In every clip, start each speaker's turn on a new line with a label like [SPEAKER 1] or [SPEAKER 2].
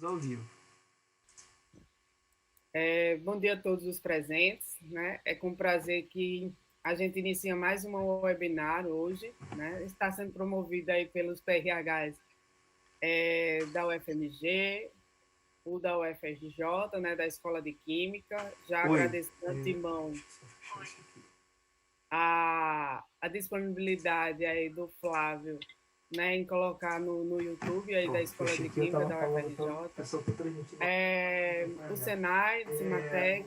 [SPEAKER 1] ao vivo.
[SPEAKER 2] Bom dia a todos os presentes, né? É com prazer que a gente inicia mais um webinar hoje, né? Está sendo promovido aí pelos PRHs da UFMG, o da UFRJ, né? Da Escola de Química. Já agradeço de antemão a disponibilidade aí do Flávio, né, em colocar no YouTube aí da Escola de Química da UFRJ, o Senai, o Cimatec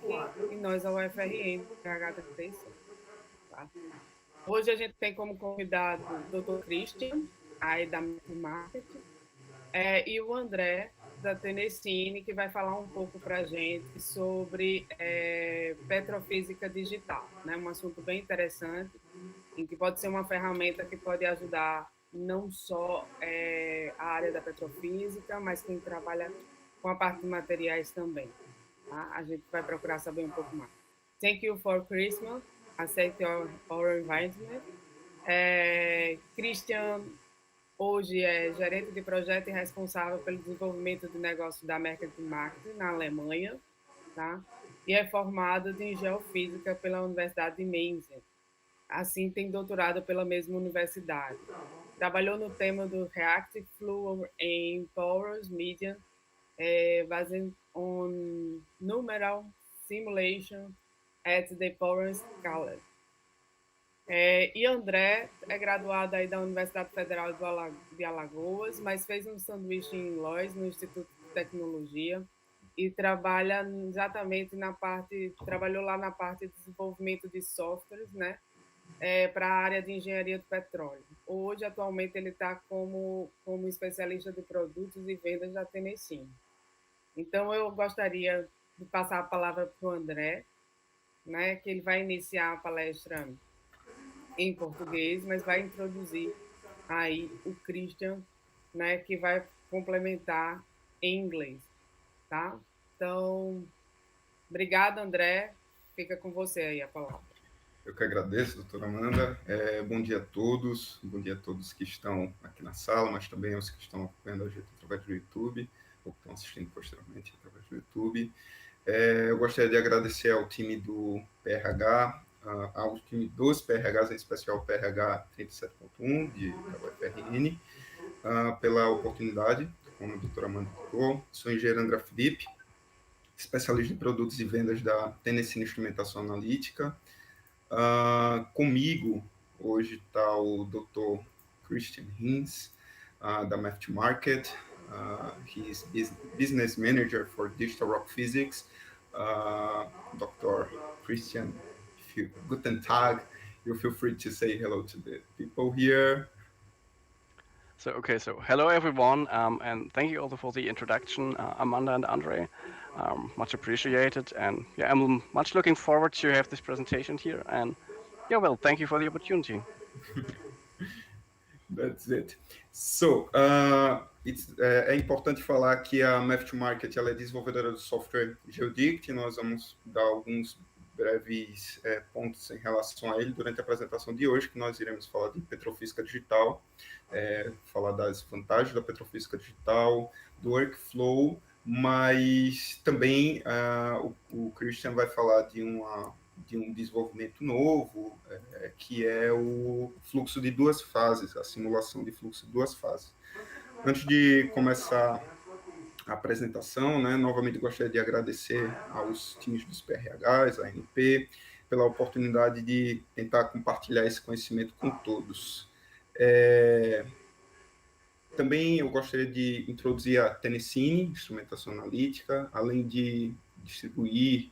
[SPEAKER 2] e nós, a UFRN, PH35. Tá? Hoje a gente tem como convidado o Dr. Christian, aí da Marketing, e o André, da Tennessee, que vai falar um pouco para a gente sobre Petrofísica digital, né? Um assunto bem interessante, em que pode ser uma ferramenta que pode ajudar não só a área da petrofísica, mas quem trabalha com a parte de materiais também. Tá? A gente vai procurar saber um pouco mais. Thank you for Christmas. Accept our invitement. Christian hoje é gerente de projeto e responsável pelo desenvolvimento de negócio da Merck Marketing na Alemanha, tá? E é formado em geofísica pela Universidade de Mainz. Assim, tem doutorado pela mesma universidade. Trabalhou no tema do Reactive Fluid em Porous Medium, based on numeral simulation at the porous scale. E André é graduado aí da Universidade Federal de Alagoas, mas fez um sanduíche em Lois, no Instituto de Tecnologia, e trabalha exatamente trabalhou lá na parte de desenvolvimento de softwares, né, para a área de engenharia do petróleo. Hoje, atualmente, ele está como especialista de produtos e vendas da Tennessee. Então, eu gostaria de passar a palavra para o André, né, que ele vai iniciar a palestra em português, mas vai introduzir aí o Christian, né, que vai complementar em inglês, tá? Então, obrigada, André. Fica com você aí a palavra.
[SPEAKER 3] Eu que agradeço, doutora Amanda. Bom dia a todos, bom dia a todos que estão aqui na sala, mas também aos que estão acompanhando a gente através do YouTube, ou que estão assistindo posteriormente através do YouTube. Eu gostaria de agradecer ao time do PRH, ao time dos PRHs, em especial o PRH 37.1 da UFRN, pela oportunidade, como a doutora Amanda falou. Sou engenheiro André Felipe, especialista em produtos e vendas da Tennessee Instrumentação Analítica. Comigo hoje está o Dr. Christian Hinz, da Math Market. He's Business Manager for Digital Rock Physics. Dr. Christian, guten Tag. You feel free to say hello to the people here.
[SPEAKER 4] So hello everyone, and thank you also for the introduction, Amanda and Andre. Much appreciated, and yeah, I'm much looking forward to have this presentation here. And yeah, well, thank you for the opportunity.
[SPEAKER 3] That's it. So, é importante falar que a Math Market ela é desenvolvedora do software Geodict. Nós vamos dar alguns breves pontos em relação a ele durante a apresentação de hoje, que nós iremos falar de petrofísica digital, falar das vantagens da petrofísica digital, do workflow, mas também o Christian vai falar de um desenvolvimento novo, que é o fluxo de duas fases, a simulação de fluxo de duas fases. Antes de começar a apresentação, né, novamente gostaria de agradecer aos times dos PRHs, a ANP, pela oportunidade de tentar compartilhar esse conhecimento com todos. Também eu gostaria de introduzir a Tennessee Instrumentação Analítica, além de distribuir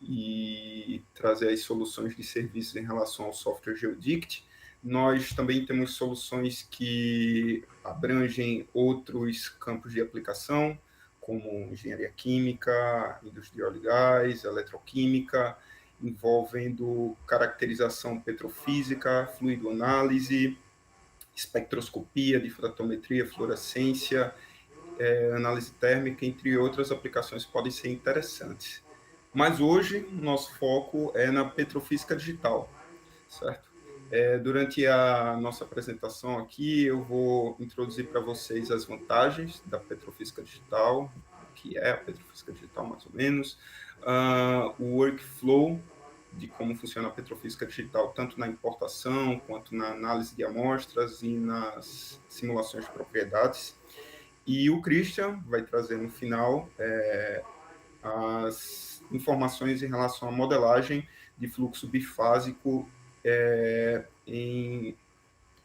[SPEAKER 3] e trazer as soluções de serviços em relação ao software Geodict. Nós também temos soluções que abrangem outros campos de aplicação, como engenharia química, indústria de óleo e gás, eletroquímica, envolvendo caracterização petrofísica, fluidoanálise, espectroscopia, difratometria, fluorescência, análise térmica, entre outras aplicações que podem ser interessantes. Mas hoje, nosso foco é na petrofísica digital, certo? Durante a nossa apresentação aqui, eu vou introduzir para vocês as vantagens da petrofísica digital, que é a petrofísica digital, mais ou menos, o workflow de como funciona a petrofísica digital, tanto na importação, quanto na análise de amostras e nas simulações de propriedades. E o Christian vai trazer no final as informações em relação à modelagem de fluxo bifásico em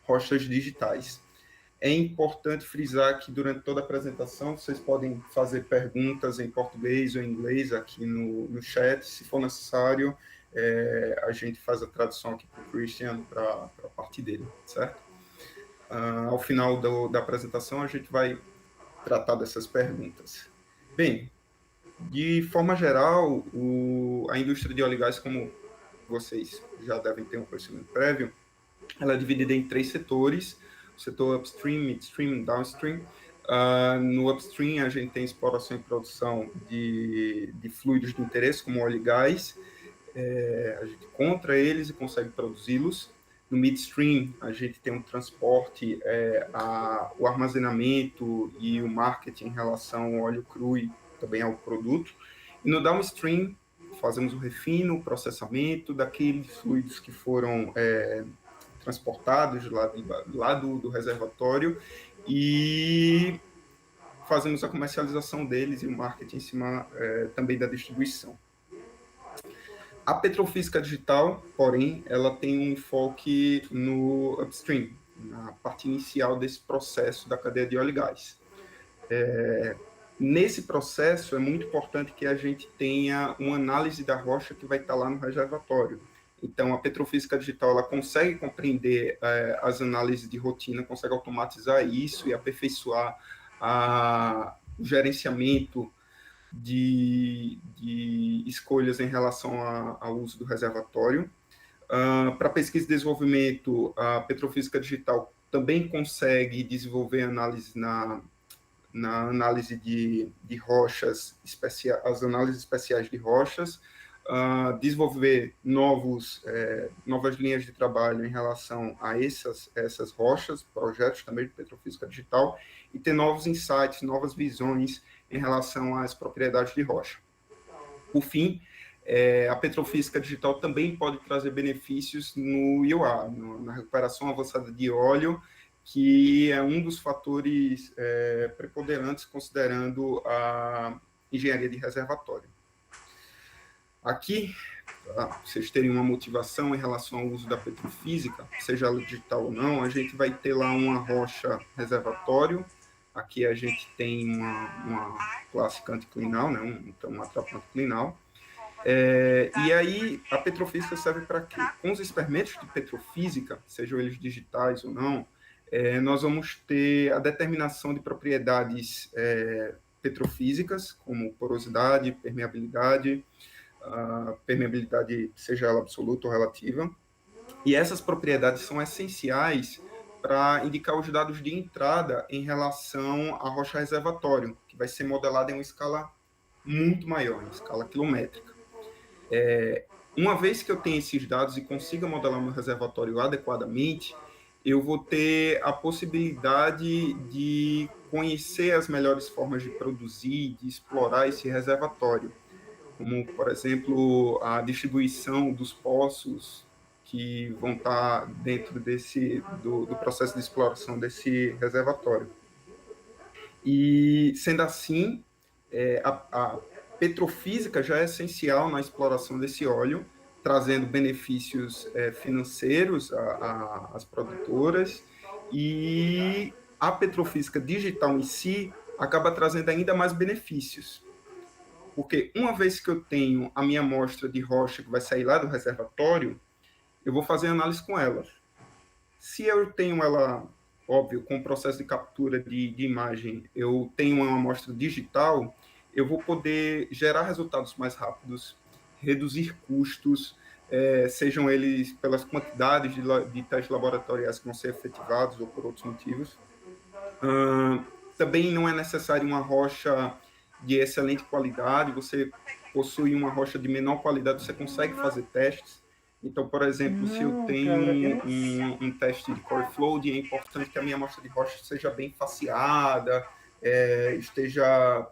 [SPEAKER 3] rochas digitais. É importante frisar que durante toda a apresentação vocês podem fazer perguntas em português ou em inglês aqui no chat. Se for necessário, a gente faz a tradução aqui para o Christian, para a parte dele, certo? Ao final da apresentação, a gente vai tratar dessas perguntas. Bem, de forma geral, a indústria de óleo e gás, como vocês já devem ter um conhecimento prévio, ela é dividida em 3 setores: o setor upstream, midstream e downstream. No upstream, a gente tem exploração e produção de fluidos de interesse, como óleo e gás. A gente encontra eles e consegue produzi-los. No midstream, a gente tem um transporte, o armazenamento e o marketing em relação ao óleo cru e também ao produto. E no downstream, fazemos o refino, o processamento daqueles fluidos que foram transportados lá do reservatório e fazemos a comercialização deles e o marketing em cima também da distribuição. A petrofísica digital, porém, ela tem um enfoque no upstream, na parte inicial desse processo da cadeia de óleo e gás. Nesse processo, é muito importante que a gente tenha uma análise da rocha que vai estar lá no reservatório. Então, a petrofísica digital ela consegue compreender as análises de rotina, consegue automatizar isso e aperfeiçoar o gerenciamento de escolhas em relação ao uso do reservatório. Para pesquisa e desenvolvimento, a petrofísica digital também consegue desenvolver análise na análise de rochas, as análises especiais de rochas, desenvolver novas linhas de trabalho em relação a essas rochas, projetos também de petrofísica digital, e ter novos insights, novas visões em relação às propriedades de rocha. Por fim, a petrofísica digital também pode trazer benefícios no IOA, na recuperação avançada de óleo, que é um dos fatores preponderantes considerando a engenharia de reservatório. Aqui, para vocês terem uma motivação em relação ao uso da petrofísica, seja ela digital ou não, a gente vai ter lá uma rocha reservatório. Aqui a gente tem uma clássica anticlinal, né? Então uma trapa anticlinal. E aí a petrofísica serve para quê? Com os experimentos de petrofísica, sejam eles digitais ou não, nós vamos ter a determinação de propriedades petrofísicas, como porosidade, permeabilidade, seja ela absoluta ou relativa. E essas propriedades são essenciais para indicar os dados de entrada em relação à rocha reservatório, que vai ser modelada em uma escala muito maior, em escala quilométrica. Uma vez que eu tenho esses dados e consiga modelar meu reservatório adequadamente, eu vou ter a possibilidade de conhecer as melhores formas de produzir, de explorar esse reservatório, como, por exemplo, a distribuição dos poços que vão estar dentro do processo de exploração desse reservatório. E, sendo assim, a petrofísica já é essencial na exploração desse óleo, trazendo benefícios financeiros às produtoras, e a petrofísica digital em si acaba trazendo ainda mais benefícios. Porque uma vez que eu tenho a minha amostra de rocha que vai sair lá do reservatório, eu vou fazer análise com ela. Se eu tenho ela, óbvio, com o processo de captura de imagem, eu tenho uma amostra digital, eu vou poder gerar resultados mais rápidos, reduzir custos, sejam eles pelas quantidades de testes laboratoriais que vão ser efetivados ou por outros motivos. Também não é necessário uma rocha de excelente qualidade, você possui uma rocha de menor qualidade, você consegue fazer testes. Então, por exemplo, se eu tenho um teste de core flow, é importante que a minha amostra de rocha seja bem faceada, esteja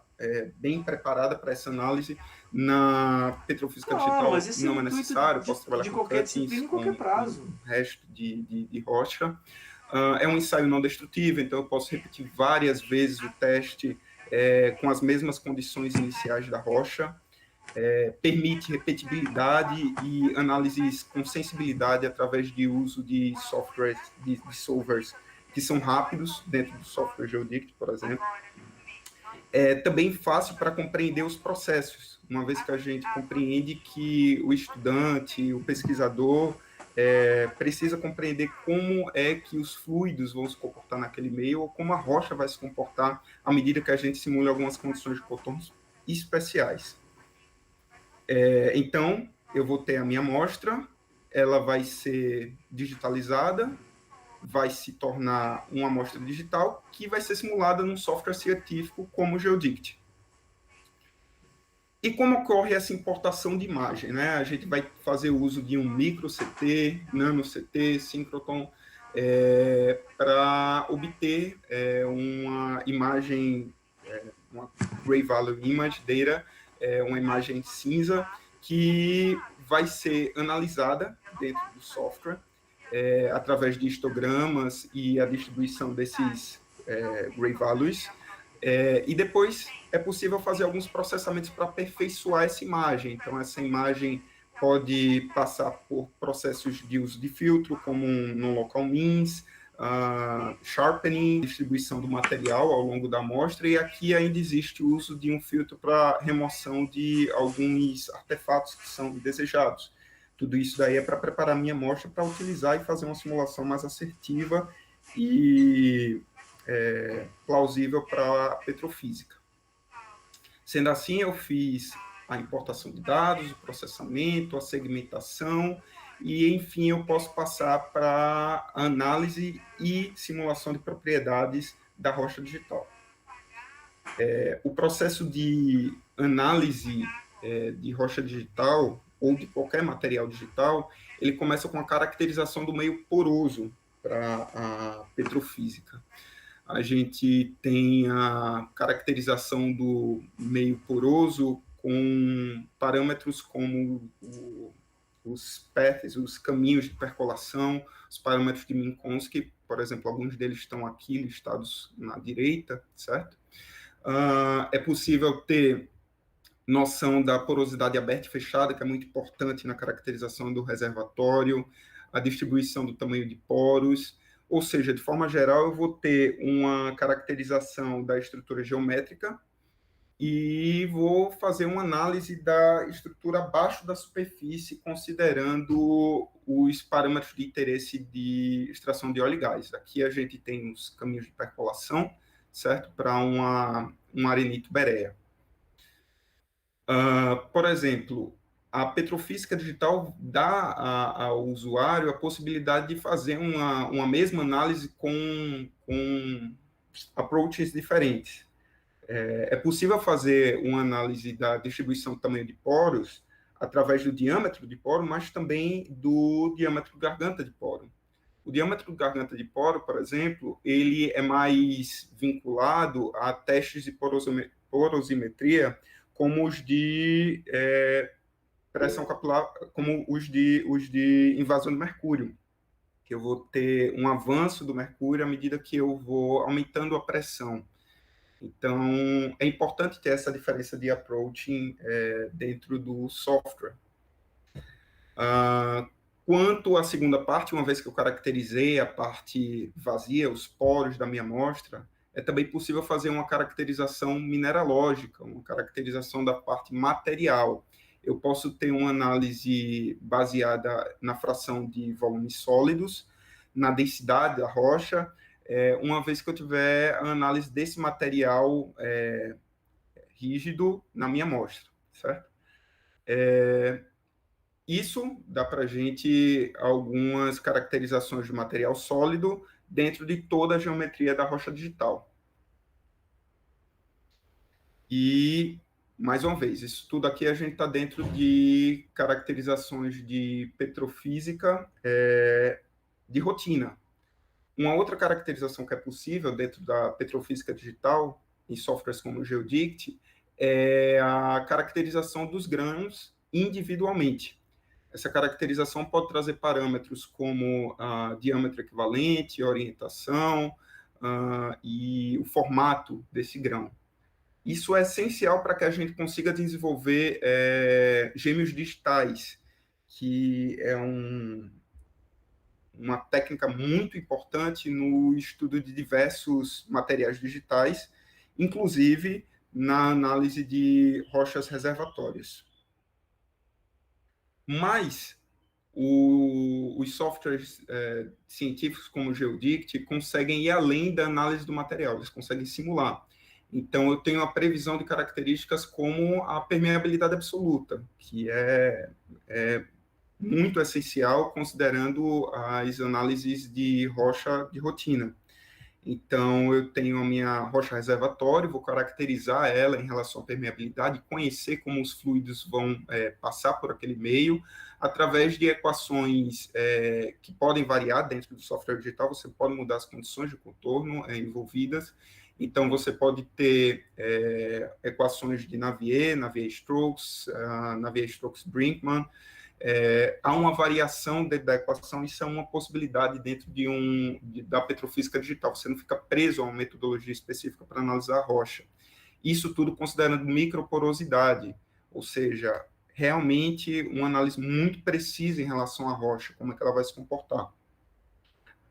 [SPEAKER 3] bem preparada para essa análise. Na Petrofísica Digital
[SPEAKER 1] mas
[SPEAKER 3] não é necessário, posso trabalhar
[SPEAKER 1] de
[SPEAKER 3] com
[SPEAKER 1] qualquer
[SPEAKER 3] cuttings,
[SPEAKER 1] disciplina em qualquer prazo.
[SPEAKER 3] com resto de rocha. É um ensaio não destrutivo, então eu posso repetir várias vezes o teste com as mesmas condições iniciais da rocha. Permite repetibilidade e análises com sensibilidade através de uso de softwares, de solvers que são rápidos, dentro do software Geodict, por exemplo. Também fácil para compreender os processos, uma vez que a gente compreende que o estudante, o pesquisador, precisa compreender como é que os fluidos vão se comportar naquele meio, ou como a rocha vai se comportar à medida que a gente simula algumas condições de contornos especiais. Então, eu vou ter a minha amostra, ela vai ser digitalizada, vai se tornar uma amostra digital que vai ser simulada num software científico como o Geodict. E como ocorre essa importação de imagem, né? A gente vai fazer uso de um micro CT, nano CT, synchrotron, para obter uma imagem, uma Gray Value Image Data, uma imagem cinza, que vai ser analisada dentro do software, através de histogramas e a distribuição desses Gray Values, e depois é possível fazer alguns processamentos para aperfeiçoar essa imagem. Então, essa imagem pode passar por processos de uso de filtro, como um non-local means, sharpening, distribuição do material ao longo da amostra, e aqui ainda existe o uso de um filtro para remoção de alguns artefatos que são indesejados. Tudo isso daí é para preparar minha amostra para utilizar e fazer uma simulação mais assertiva e plausível para a petrofísica. Sendo assim, eu fiz a importação de dados, o processamento, a segmentação, e, enfim, eu posso passar para a análise e simulação de propriedades da rocha digital. O processo de análise de rocha digital, ou de qualquer material digital, ele começa com a caracterização do meio poroso para a petrofísica. A gente tem a caracterização do meio poroso com parâmetros como os paths, os caminhos de percolação, os parâmetros de Minkowski, por exemplo, alguns deles estão aqui listados na direita, certo? É possível ter noção da porosidade aberta e fechada, que é muito importante na caracterização do reservatório, a distribuição do tamanho de poros, ou seja, de forma geral, eu vou ter uma caracterização da estrutura geométrica e vou fazer uma análise da estrutura abaixo da superfície, considerando os parâmetros de interesse de extração de óleo e gás. Aqui a gente tem os caminhos de percolação, certo? Para um arenito berea. Por exemplo, a Petrofísica Digital dá ao usuário a possibilidade de fazer uma mesma análise com approaches diferentes. É possível fazer uma análise da distribuição do tamanho de poros através do diâmetro de poro, mas também do diâmetro garganta de poro. O diâmetro garganta de poro, por exemplo, ele é mais vinculado a testes de porosimetria, como os de pressão capilar, como os de invasão do mercúrio, que eu vou ter um avanço do mercúrio à medida que eu vou aumentando a pressão. Então, é importante ter essa diferença de approaching dentro do software. Quanto à segunda parte, uma vez que eu caracterizei a parte vazia, os poros da minha amostra, é também possível fazer uma caracterização mineralógica, uma caracterização da parte material. Eu posso ter uma análise baseada na fração de volumes sólidos, na densidade da rocha, uma vez que eu tiver a análise desse material rígido na minha amostra, certo? Isso dá para a gente algumas caracterizações de material sólido dentro de toda a geometria da rocha digital. E, mais uma vez, isso tudo aqui a gente está dentro de caracterizações de petrofísica de rotina. Uma outra caracterização que é possível dentro da petrofísica digital, em softwares como o Geodict, é a caracterização dos grãos individualmente. Essa caracterização pode trazer parâmetros como diâmetro equivalente, orientação e o formato desse grão. Isso é essencial para que a gente consiga desenvolver gêmeos digitais, que é uma técnica muito importante no estudo de diversos materiais digitais, inclusive na análise de rochas reservatórias. Mas os softwares científicos como o GeoDict conseguem ir além da análise do material, eles conseguem simular. Então, eu tenho a previsão de características como a permeabilidade absoluta, que é muito essencial considerando as análises de rocha de rotina. Então, eu tenho a minha rocha reservatória, vou caracterizar ela em relação à permeabilidade, conhecer como os fluidos vão passar por aquele meio, através de equações que podem variar dentro do software digital, você pode mudar as condições de contorno envolvidas. Então, você pode ter equações de Navier-Stokes, Navier-Stokes-Brinkmann. Há uma variação dentro da equação, isso é uma possibilidade dentro da petrofísica digital, você não fica preso a uma metodologia específica para analisar a rocha. Isso tudo considerando microporosidade, ou seja, realmente uma análise muito precisa em relação à rocha, como é que ela vai se comportar.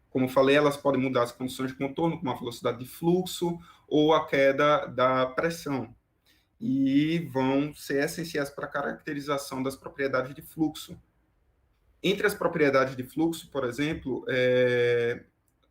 [SPEAKER 3] Como eu falei, elas podem mudar as condições de contorno, como a velocidade de fluxo ou a queda da pressão, e vão ser essenciais para a caracterização das propriedades de fluxo. Entre as propriedades de fluxo, por exemplo,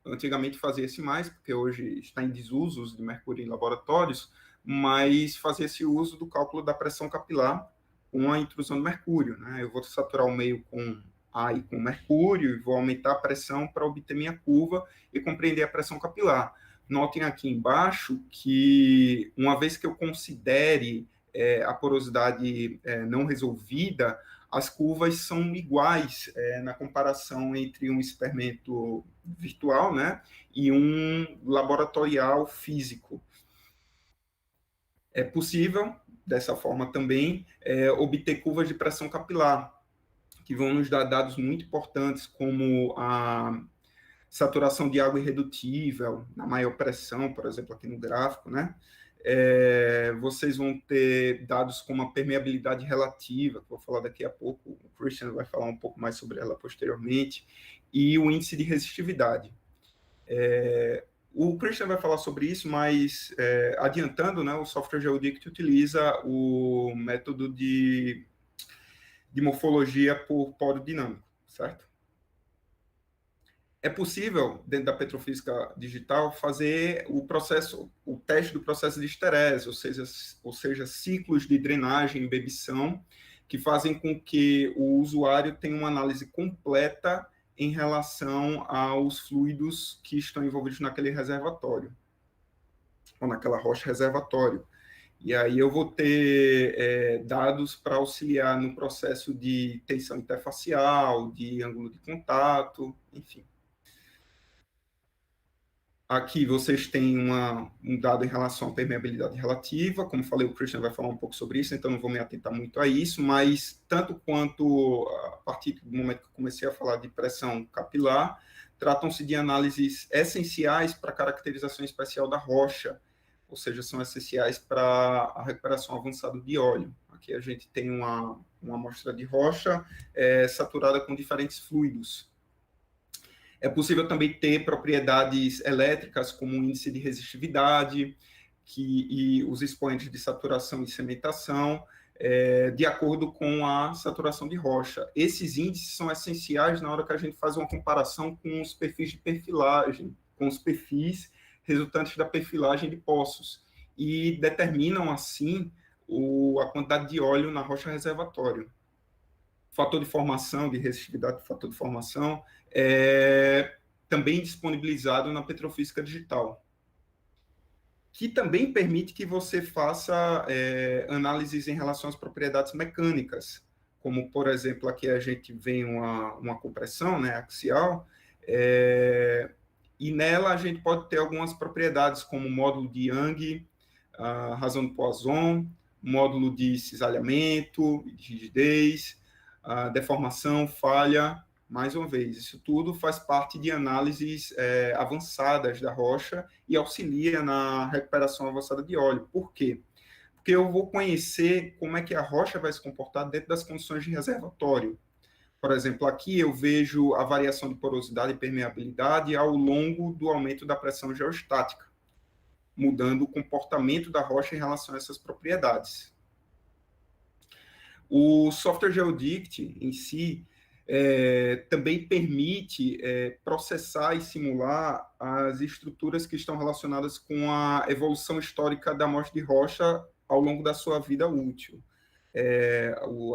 [SPEAKER 3] antigamente fazia-se mais, porque hoje está em desuso de mercúrio em laboratórios, mas fazia-se uso do cálculo da pressão capilar com a intrusão de mercúrio, né? Eu vou saturar o meio com ar e com mercúrio, e vou aumentar a pressão para obter minha curva e compreender a pressão capilar. Notem aqui embaixo que, uma vez que eu considere a porosidade não resolvida, as curvas são iguais na comparação entre um experimento virtual, né, e um laboratorial físico. É possível, dessa forma também, obter curvas de pressão capilar, que vão nos dar dados muito importantes, como a saturação de água irredutível, na maior pressão, por exemplo, aqui no gráfico, né? Vocês vão ter dados como a permeabilidade relativa, que eu vou falar daqui a pouco, o Christian vai falar um pouco mais sobre ela posteriormente, e o índice de resistividade. O Christian vai falar sobre isso, mas adiantando, né, o software GeoDict utiliza o método de morfologia por polo dinâmico, certo? É possível, dentro da petrofísica digital, fazer o teste do processo de esterese, ou seja, ciclos de drenagem e bebição, que fazem com que o usuário tenha uma análise completa em relação aos fluidos que estão envolvidos naquele reservatório, ou naquela rocha reservatório. E aí eu vou ter dados para auxiliar no processo de tensão interfacial, de ângulo de contato, enfim. Aqui vocês têm um dado em relação à permeabilidade relativa, como falei, o Christian vai falar um pouco sobre isso, então não vou me atentar muito a isso, mas tanto quanto a partir do momento que eu comecei a falar de pressão capilar, tratam-se de análises essenciais para a caracterização especial da rocha, ou seja, são essenciais para a recuperação avançada de óleo. Aqui a gente tem uma amostra de rocha saturada com diferentes fluidos. É possível também ter propriedades elétricas, como o índice de resistividade e os expoentes de saturação e cementação, de acordo com a saturação de rocha. Esses índices são essenciais na hora que a gente faz uma comparação com os perfis de perfilagem, com os perfis resultantes da perfilagem de poços, e determinam, assim, a quantidade de óleo na rocha reservatório. Fator de formação, de resistividade do fator de formação, também disponibilizado na petrofísica digital, que também permite que você faça análises em relação às propriedades mecânicas, como, por exemplo, aqui a gente vê uma compressão, né, axial, e nela a gente pode ter algumas propriedades, como o módulo de Young, a razão de Poisson, módulo de cisalhamento, de rigidez, deformação, falha, mais uma vez, isso tudo faz parte de análises avançadas da rocha e auxilia na recuperação avançada de óleo. Por quê? Porque eu vou conhecer como é que a rocha vai se comportar dentro das condições de reservatório. Por exemplo, aqui eu vejo a variação de porosidade e permeabilidade ao longo do aumento da pressão geostática, mudando o comportamento da rocha em relação a essas propriedades. O software Geodict em si também permite processar e simular as estruturas que estão relacionadas com a evolução histórica da amostra de rocha ao longo da sua vida útil.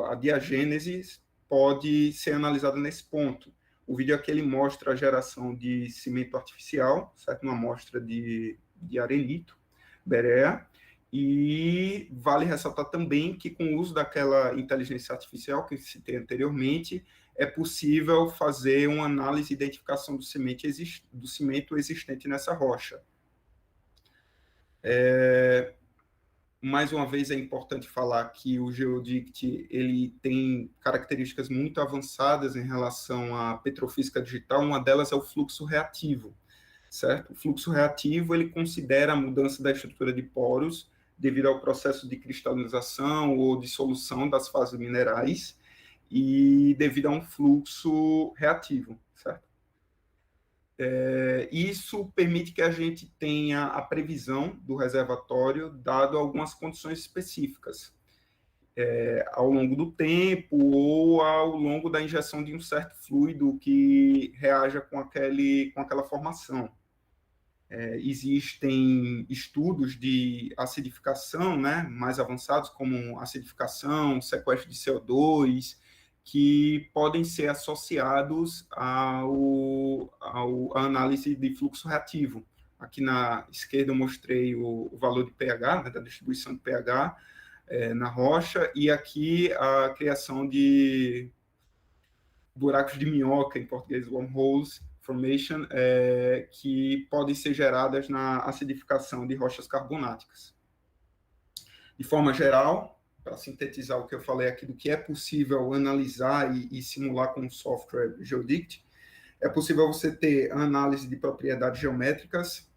[SPEAKER 3] A diagênese pode ser analisada nesse ponto. O vídeo aqui ele mostra a geração de cimento artificial, certo? Uma amostra de arenito, berea, e vale ressaltar também que com o uso daquela inteligência artificial que citei anteriormente, é possível fazer uma análise e identificação do cimento existente nessa rocha. Mais uma vez, é importante falar que o Geodict ele tem características muito avançadas em relação à petrofísica digital. Uma delas é o fluxo reativo, certo? O fluxo reativo ele considera a mudança da estrutura de poros devido ao processo de cristalização ou dissolução das fases minerais e devido a um fluxo reativo, certo? Isso permite que a gente tenha a previsão do reservatório dado algumas condições específicas, ao longo do tempo ou ao longo da injeção de um certo fluido que reaja com aquela formação. Existem estudos de acidificação, né, mais avançados, como acidificação, sequestro de CO2, que podem ser associados à análise de fluxo reativo. Aqui na esquerda eu mostrei o valor de pH, né, da distribuição de pH na rocha, e aqui a criação de buracos de minhoca, em português, wormholes formation, que podem ser geradas na acidificação de rochas carbonáticas. De forma geral, para sintetizar o que eu falei aqui do que é possível analisar e simular com o software Geodict, é possível você ter análise de propriedades geométricas,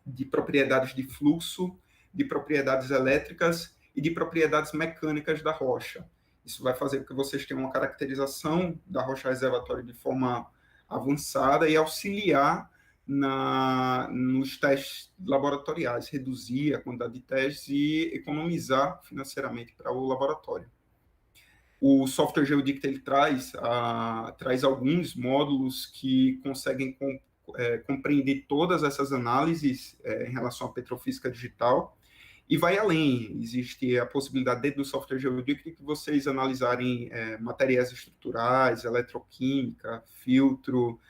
[SPEAKER 3] de propriedades de fluxo, de propriedades elétricas e de propriedades mecânicas da rocha. Isso vai fazer com que vocês tenham uma caracterização da rocha reservatória de forma avançada e auxiliar nos testes laboratoriais, reduzir a quantidade de testes e economizar financeiramente para o laboratório. O software Geodict ele traz alguns módulos que conseguem compreender todas essas análises em relação à petrofísica digital e vai além. Existe a possibilidade dentro do software Geodict que vocês analisarem materiais estruturais, eletroquímica, filtro.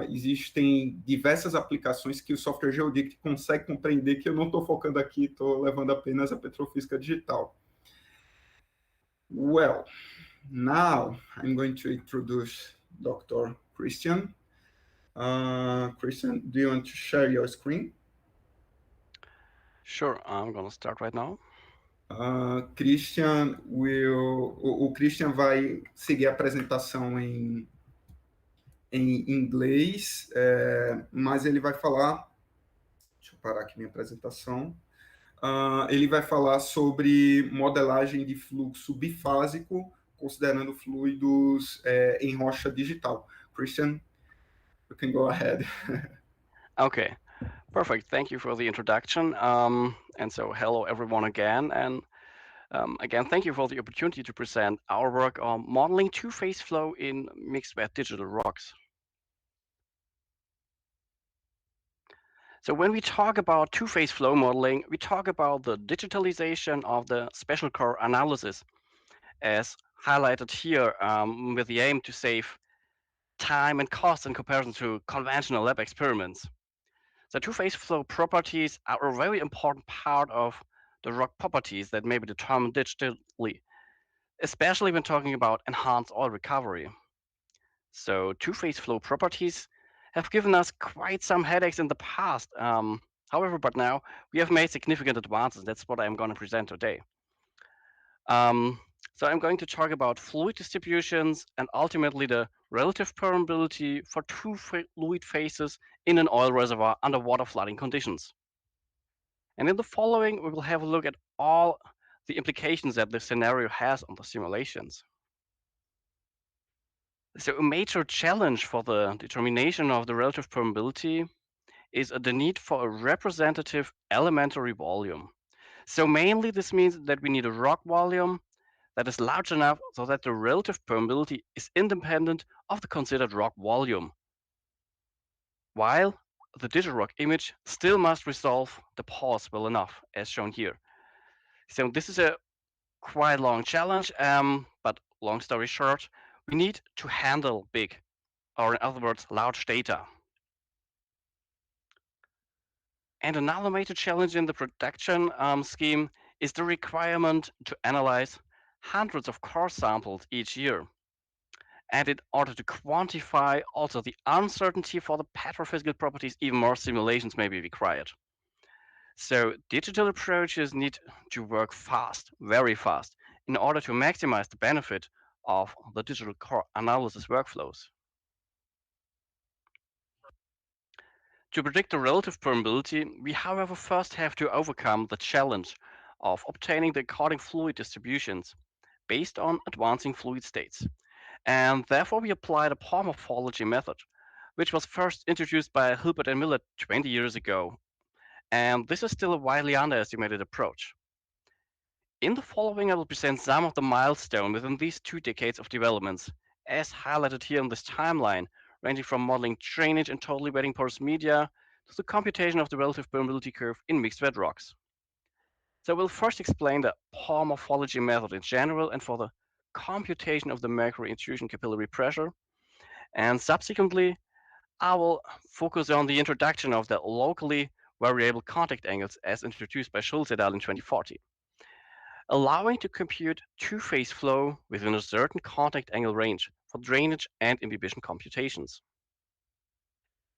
[SPEAKER 3] Existem diversas aplicações que o software Geodict consegue compreender, que eu não estou focando aqui, estou levando apenas a petrofísica digital. Well, now I'm going to introduce Dr. Christian. Christian, do you want to share your screen?
[SPEAKER 4] Sure, I'm going to start right now.
[SPEAKER 3] O Christian vai seguir a apresentação em inglês, mas ele vai falar... Deixa eu parar aqui minha apresentação. Ele vai falar sobre modelagem de fluxo bifásico, considerando fluidos em rocha digital. Christian, you can go ahead.
[SPEAKER 4] Okay, perfect. Thank you for the introduction. And so hello everyone again. And again, thank you for the opportunity to present our work on modeling two-phase flow in mixed wet digital rocks. So when we talk about two-phase flow modeling, we talk about the digitalization of the special core analysis, as highlighted here, with the aim to save time and cost in comparison to conventional lab experiments. The two-phase flow properties are a very important part of the rock properties that may be determined digitally, especially when talking about enhanced oil recovery. So two-phase flow properties have given us quite some headaches in the past. However, but now we have made significant advances. That's what I'm going to present today. So I'm going to talk about fluid distributions and ultimately the relative permeability for two fluid phases in an oil reservoir under water flooding conditions. And in the following, we will have a look at all the implications that this scenario has on the simulations. So a major challenge for the determination of the relative permeability is the need for a representative elementary volume. So mainly this means that we need a rock volume that is large enough so that the relative permeability is independent of the considered rock volume, while the digital rock image still must resolve the pores well enough, as shown here. So this is a quite long challenge, but long story short, we need to handle big, or in other words, large data. And another major challenge in the production scheme is the requirement to analyze hundreds of core samples each year. And in order to quantify also the uncertainty for the petrophysical properties, even more simulations may be required. So digital approaches need to work fast, very fast, in order to maximize the benefit of the digital core analysis workflows. To predict the relative permeability, we however first have to overcome the challenge of obtaining the according fluid distributions based on advancing fluid states. And therefore we apply the pore morphology method, which was first introduced by Hilbert and Miller 20 years ago. And this is still a widely underestimated approach. In the following, I will present some of the milestones within these 2 decades of developments, as highlighted here on this timeline, ranging from modeling drainage and totally wetting porous media to the computation of the relative permeability curve in mixed wet rocks. So we'll first explain the pore morphology method in general and for the computation of the mercury intrusion capillary pressure. And subsequently, I will focus on the introduction of the locally variable contact angles as introduced by Schulz et al. In 2040, allowing to compute two-phase flow within a certain contact angle range for drainage and imbibition computations.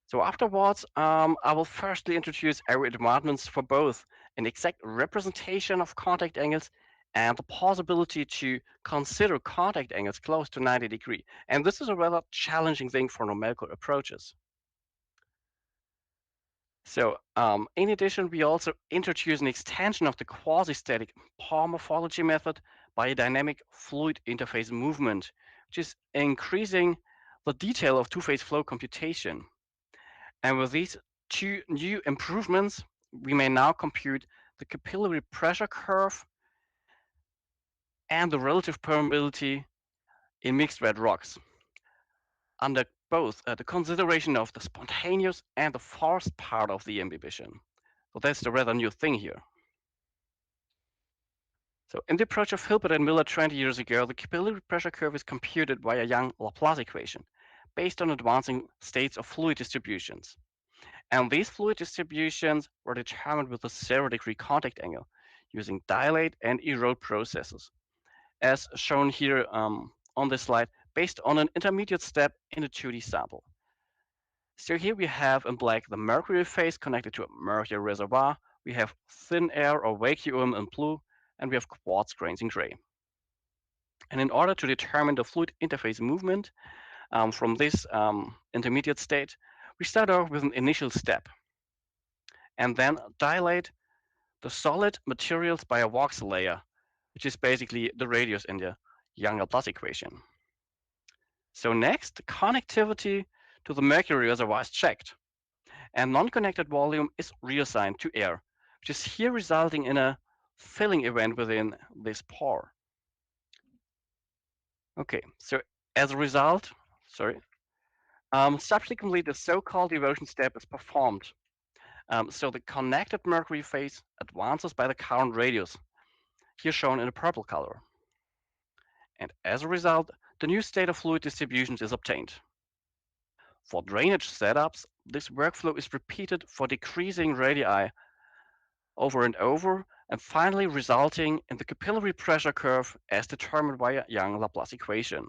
[SPEAKER 4] So afterwards, I will firstly introduce area advancements for both an exact representation of contact angles and the possibility to consider contact angles close to 90 degrees. And this is a rather challenging thing for numerical approaches. So in addition, we also introduce an extension of the quasi-static pore morphology method by a dynamic fluid interface movement, which is increasing the detail of two-phase flow computation. And with these 2 new improvements, we may now compute the capillary pressure curve and the relative permeability in mixed wet rocks under both the consideration of the spontaneous and the forced part of the imbibition. So that's the rather new thing here. So in the approach of Hilbert and Miller 20 years ago, the capillary pressure curve is computed via Young-Laplace equation based on advancing states of fluid distributions. And these fluid distributions were determined with a 0-degree contact angle using dilate and erode processes, as shown here on this slide, based on an intermediate step in a 2D sample. So here we have in black the mercury phase connected to a mercury reservoir. We have thin air or vacuum in blue, and we have quartz grains in gray. And in order to determine the fluid interface movement from this intermediate state, we start off with an initial step and then dilate the solid materials by a voxel layer, which is basically the radius in the Young-Laplace equation. So next, the connectivity to the mercury reservoir is checked, and non-connected volume is reassigned to air, which is here resulting in a filling event within this pore. Okay, so as a result, subsequently the so-called erosion step is performed. So the connected mercury phase advances by the current radius, here shown in a purple color. And as a result, the new state of fluid distributions is obtained. For drainage setups, this workflow is repeated for decreasing radii over and over, and finally resulting in the capillary pressure curve as determined by a Young-Laplace equation.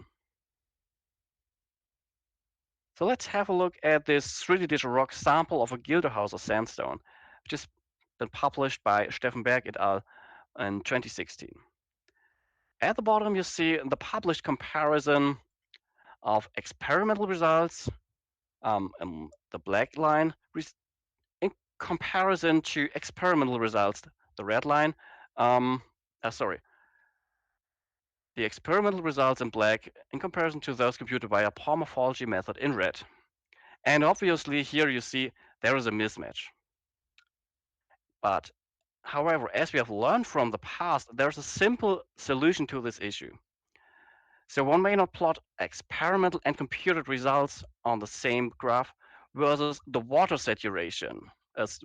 [SPEAKER 4] So let's have a look at this 3D digital rock sample of a Gilderhauser sandstone which is then published by Steffenberg et al. In 2016. At the bottom, you see the published comparison of experimental results, the black line, in comparison to experimental results, the red line. The experimental results in black in comparison to those computed via Paul morphology method in red. And obviously here you see there is a mismatch. But however, as we have learned from the past, there's a simple solution to this issue. So one may not plot experimental and computed results on the same graph versus the water saturation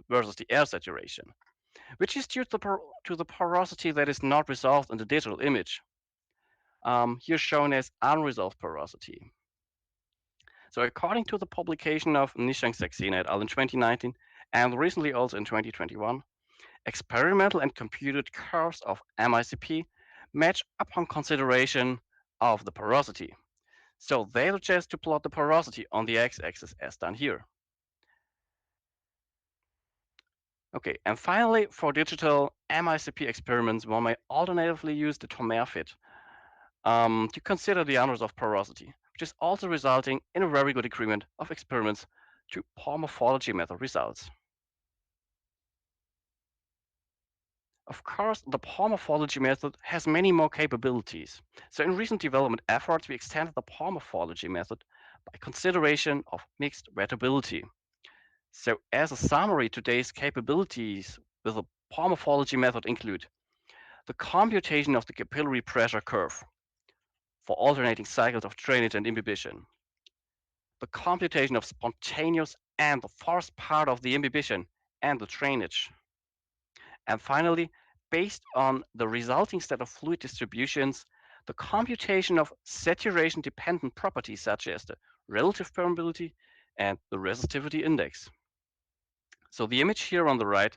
[SPEAKER 4] versus the air saturation, which is due to the porosity that is not resolved in the digital image. Here shown as unresolved porosity. So according to the publication of Nishang Saxena et al. In 2019, and recently also in 2021, experimental and computed curves of MICP match upon consideration of the porosity. So they suggest to plot the porosity on the x-axis as done here. Okay, and finally, for digital MICP experiments, one may alternatively use the Tomer fit to consider the unresolved porosity, which is also resulting in a very good agreement of experiments to Paul morphology method results. Of course, the Paul morphology method has many more capabilities. So in recent development efforts, we extended the Paul morphology method by consideration of mixed readability. So as a summary, today's capabilities with the Paul morphology method include the computation of the capillary pressure curve for alternating cycles of drainage and imbibition, the computation of spontaneous and the forced part of the imbibition and the drainage, and finally, based on the resulting set of fluid distributions, the computation of saturation-dependent properties such as the relative permeability and the resistivity index. So the image here on the right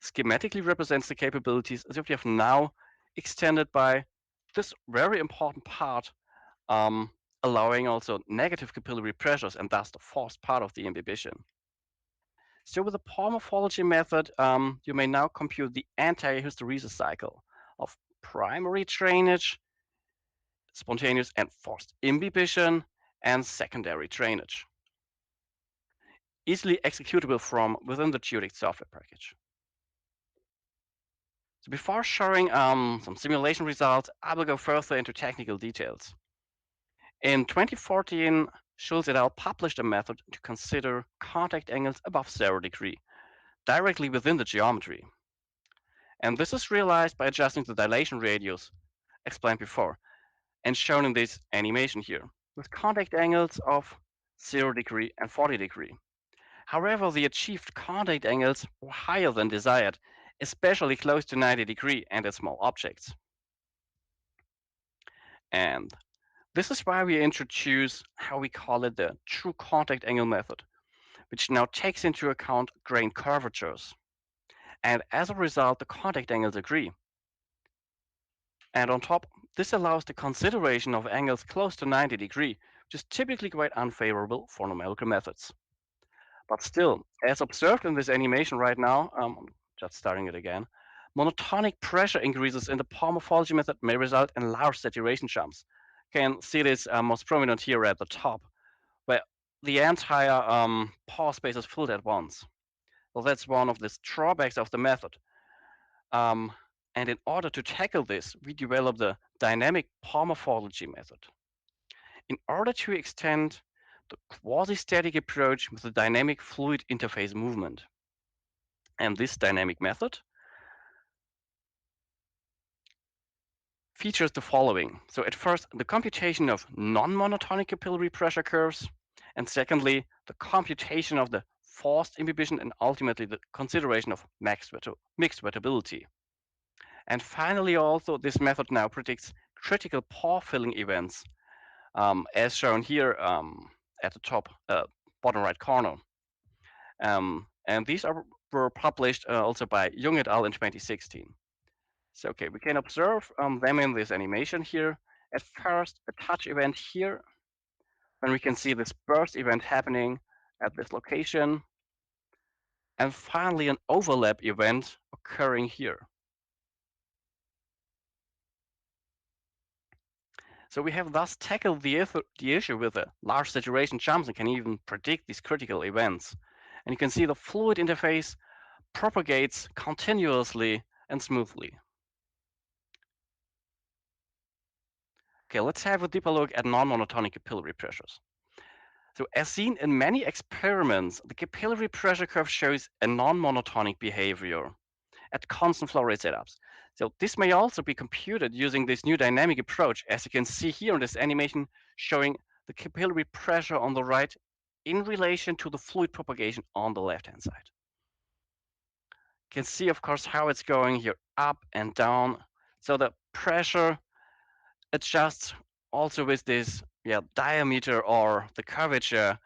[SPEAKER 4] schematically represents the capabilities as if we have now extended by this very important part, allowing also negative capillary pressures and thus the forced part of the imbibition. So with the Paul morphology method, you may now compute the entire hysteresis cycle of primary drainage, spontaneous and forced imbibition, and secondary drainage, easily executable from within the Geodetic software package. So before showing some simulation results, I will go further into technical details. In 2014, Schulz et al. Published a method to consider contact angles above 0 degree, directly within the geometry. And this is realized by adjusting the dilation radius explained before, and shown in this animation here, with contact angles of 0 degree and 40 degree. However, the achieved contact angles were higher than desired, especially close to 90 degree and at small objects. And this is why we introduce how we call it the true contact angle method, which now takes into account grain curvatures. And as a result, the contact angles agree. And on top, this allows the consideration of angles close to 90 degree, which is typically quite unfavorable for numerical methods. But still, as observed in this animation right now, just starting it again, monotonic pressure increases in the Paul morphology method may result in large saturation jumps. You can see this most prominent here at the top, where the entire pore space is filled at once. Well, that's one of the drawbacks of the method. And in order to tackle this, we developed the dynamic Paul morphology method. In order to extend the quasi-static approach with the dynamic fluid interface movement. And this dynamic method features the following. So at first, the computation of non-monotonic capillary pressure curves, and secondly, the computation of the forced imbibition, and ultimately the consideration of mixed wettability. And finally, also, this method now predicts critical pore filling events, as shown here at the top bottom right corner. And these were published also by Jung et al. In 2016. So, okay, we can observe them in this animation here. At first, a touch event here, then we can see this burst event happening at this location. and finally an overlap event occurring here. So we have thus tackled the issue with the large saturation jumps and can even predict these critical events. And you can see the fluid interface propagates continuously and smoothly. Okay, let's have a deeper look at non-monotonic capillary pressures. So as seen in many experiments, the capillary pressure curve shows a non-monotonic behavior at constant flow rate setups. So this may also be computed using this new dynamic approach, as you can see here in this animation showing the capillary pressure on the right in relation to the fluid propagation on the left-hand side. You can see, of course, how it's going here up and down. So the pressure adjusts also with this diameter or the curvature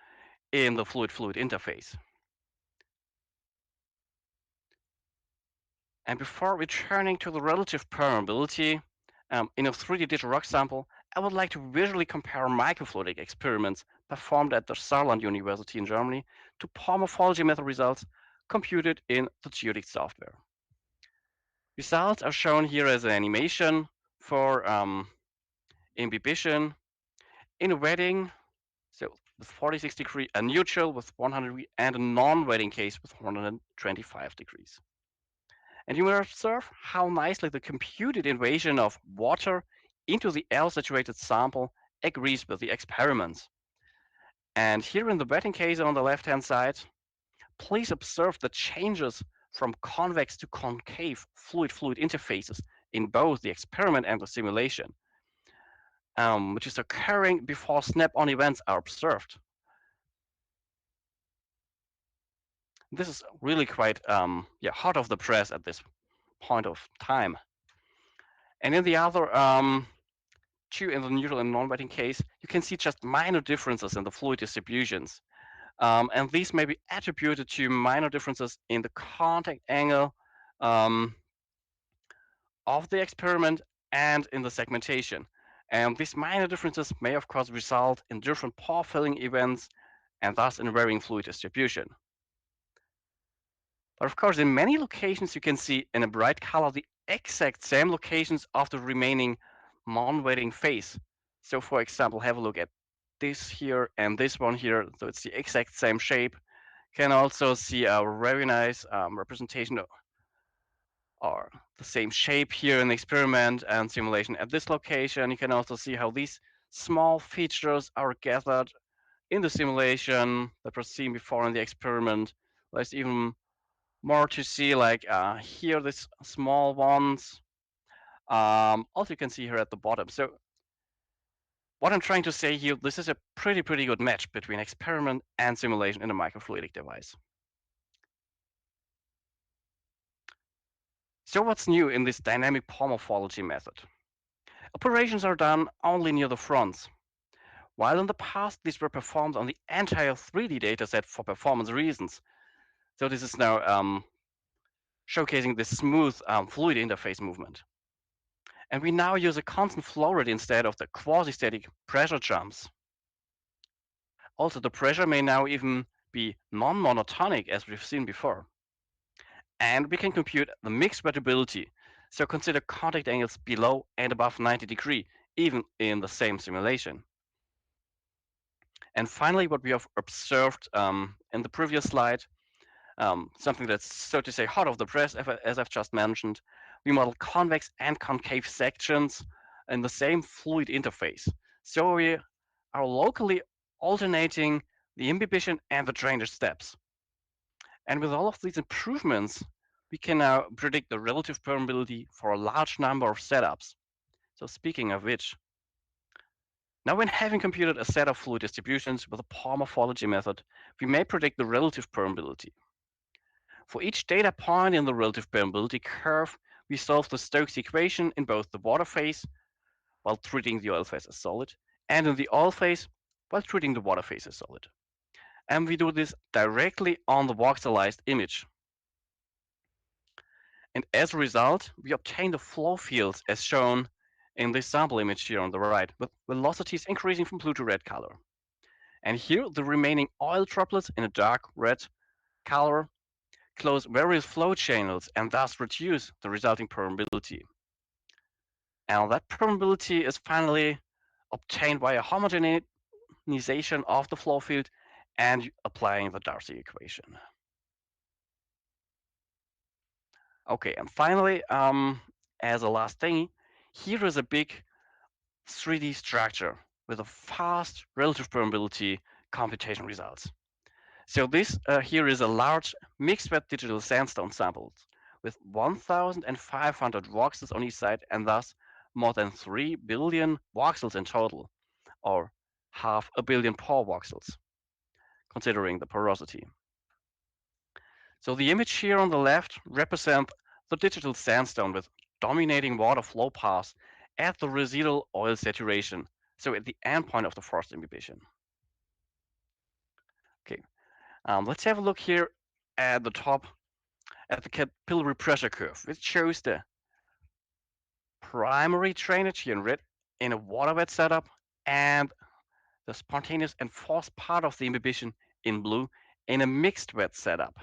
[SPEAKER 4] in the fluid-fluid interface. And before returning to the relative permeability in a 3D digital rock sample, I would like to visually compare microfluidic experiments performed at the Saarland University in Germany to morphology method results computed in the geodict software. Results are shown here as an animation for imbibition in a wetting, so with 46 degrees, a neutral with 100 degrees, and a non-wetting case with 125 degrees. And you will observe how nicely the computed invasion of water into the L-saturated sample agrees with the experiments. And here in the wetting case on the left-hand side, please observe the changes from convex to concave fluid-fluid interfaces in both the experiment and the simulation, which is occurring before snap-on events are observed. This is really quite hot off the press at this point of time. And in the other two, in the neutral and non-wetting case, you can see just minor differences in the fluid distributions. And these may be attributed to minor differences in the contact angle of the experiment and in the segmentation. And these minor differences may, of course, result in different pore filling events and thus in varying fluid distribution. But of course, in many locations, you can see in a bright color the exact same locations of the remaining non-wetting phase. So for example, have a look at this here and this one here. So it's the exact same shape. Can also see a very nice representation or the same shape here in the experiment and simulation at this location. You can also see how these small features are gathered in the simulation that was seen before in the experiment. There's even more to see, like here, these small ones. Also, you can see here at the bottom. So what I'm trying to say here, this is a pretty good match between experiment and simulation in a microfluidic device. So what's new in this dynamic pore morphology method? Operations are done only near the fronts. While in the past, these were performed on the entire 3D dataset for performance reasons. So this is now showcasing the smooth fluid interface movement. And we now use a constant flow rate instead of the quasi-static pressure jumps. Also, the pressure may now even be non-monotonic, as we've seen before. And we can compute the mixed wettability. So consider contact angles below and above 90 degrees, even in the same simulation. And finally, what we have observed in the previous slide, something that's, so to say, hot off the press, as I've just mentioned, we model convex and concave sections in the same fluid interface. So we are locally alternating the imbibition and the drainage steps. And with all of these improvements, we can now predict the relative permeability for a large number of setups. So speaking of which, now when having computed a set of fluid distributions with a pore morphology method, we may predict the relative permeability. For each data point in the relative permeability curve, we solve the Stokes equation in both the water phase, while treating the oil phase as solid, and in the oil phase, while treating the water phase as solid. And we do this directly on the voxelized image. And as a result, we obtain the flow fields as shown in this sample image here on the right, with velocities increasing from blue to red color. And here, the remaining oil droplets in a dark red color close various flow channels and thus reduce the resulting permeability. And that permeability is finally obtained by a homogenization of the flow field and applying the Darcy equation. Okay, and finally, as a last thing, here is a big 3D structure with a fast relative permeability computation results. So this here is a large mixed wet digital sandstone sample with 1,500 voxels on each side and thus more than 3 billion voxels in total, or 500 million pore voxels, considering the porosity. So the image here on the left represents the digital sandstone with dominating water flow paths at the residual oil saturation, so at the endpoint of the forced imbibition. Okay, let's have a look here at the top at the capillary pressure curve, which shows the primary drainage here in red in a water wet setup and the spontaneous and forced part of the imbibition in blue in a mixed wet setup.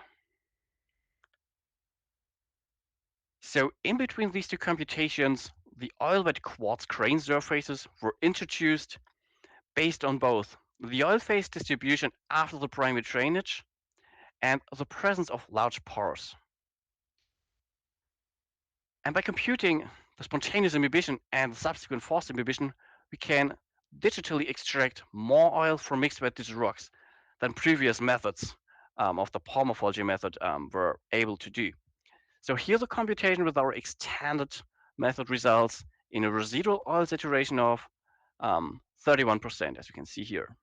[SPEAKER 4] So in between these two computations, the oil wet quartz grain surfaces were introduced based on both the oil phase distribution after the primary drainage and the presence of large pores. And by computing the spontaneous imbibition and the subsequent forced imbibition, we can digitally extract more oil from mixed wet digital rocks than previous methods of the pore morphology method were able to do. So here the computation with our extended method results in a residual oil saturation of 31%, as you can see here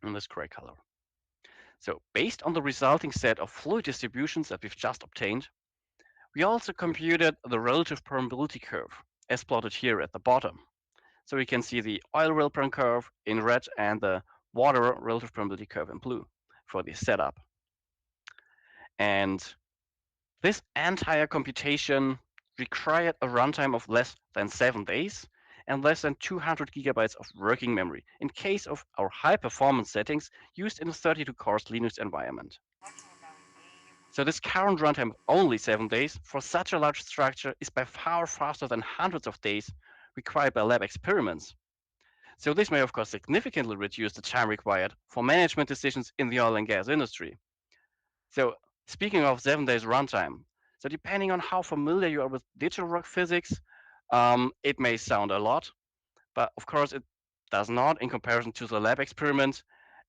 [SPEAKER 4] in this gray color. So based on the resulting set of fluid distributions that we've just obtained, we also computed the relative permeability curve, as plotted here at the bottom. So we can see the oil rel perm curve in red and the water relative permeability curve in blue for this setup. And this entire computation required a runtime of less than 7 days and less than 200 gigabytes of working memory in case of our high performance settings used in a 32 cores Linux environment. So this current runtime of only 7 days for such a large structure is by far faster than hundreds of days required by lab experiments. So this may of course significantly reduce the time required for management decisions in the oil and gas industry. So speaking of 7 days runtime, so depending on how familiar you are with digital rock physics, it may sound a lot, but of course it does not in comparison to the lab experiments.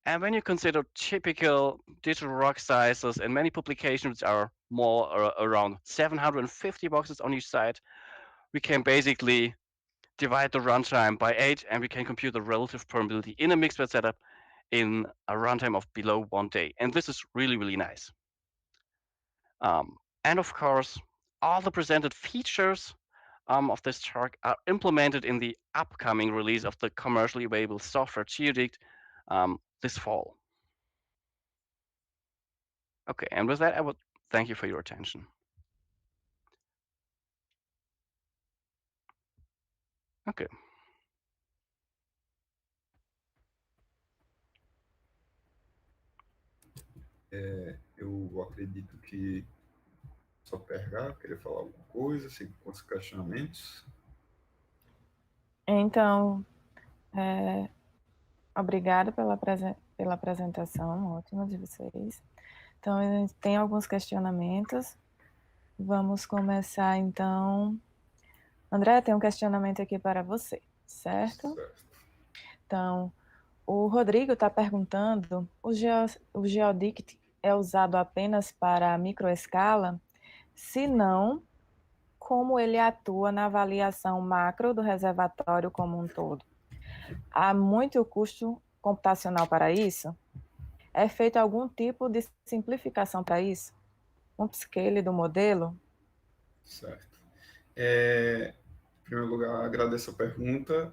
[SPEAKER 4] And when you consider typical digital rock sizes, and many publications are more around 750 boxes on each side, we can basically divide the runtime by 8 and we can compute the relative permeability in a mixed wet setup in a runtime of below 1 day. And this is really, really nice. And of course, all the presented features of this talk are implemented in the upcoming release of the commercially available software Geodict this fall. Okay, and with that, I would thank you for your attention. Okay.
[SPEAKER 3] Eu acredito que só PRH queria falar alguma coisa, seguir com os questionamentos.
[SPEAKER 1] Então, obrigada pela apresentação, ótima de vocês. Então, tem alguns questionamentos. Vamos começar, então. André, tem um questionamento aqui para você, certo?
[SPEAKER 3] Certo.
[SPEAKER 1] Então, o Rodrigo está perguntando, o Geodict é usado apenas para microescala? Se não, como ele atua na avaliação macro do reservatório como um todo? Há muito custo computacional para isso? É feito algum tipo de simplificação para isso? Um upscale do modelo?
[SPEAKER 3] Certo. Em primeiro lugar, agradeço a pergunta,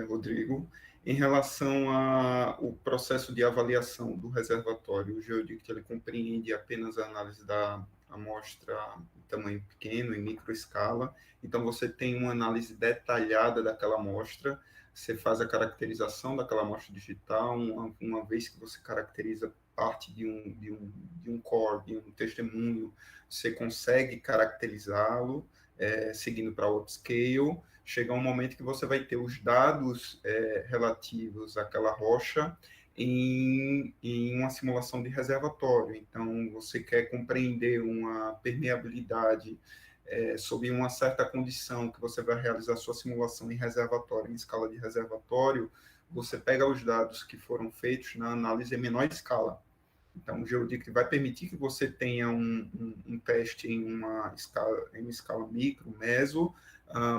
[SPEAKER 3] Rodrigo. Em relação ao processo de avaliação do reservatório, o Geodict ele compreende apenas a análise da amostra em tamanho pequeno, em microescala. Então, você tem uma análise detalhada daquela amostra você faz a caracterização daquela amostra digital, uma vez que você caracteriza parte de um core, de um testemunho, você consegue caracterizá-lo, seguindo para o upscale, chega um momento que você vai ter os dados relativos àquela rocha em uma simulação de reservatório. Então, você quer compreender uma permeabilidade sob uma certa condição que você vai realizar sua simulação em reservatório, em escala de reservatório, você pega os dados que foram feitos na análise em menor escala. Então, o GeoDict vai permitir que você tenha um teste em uma escala micro, meso,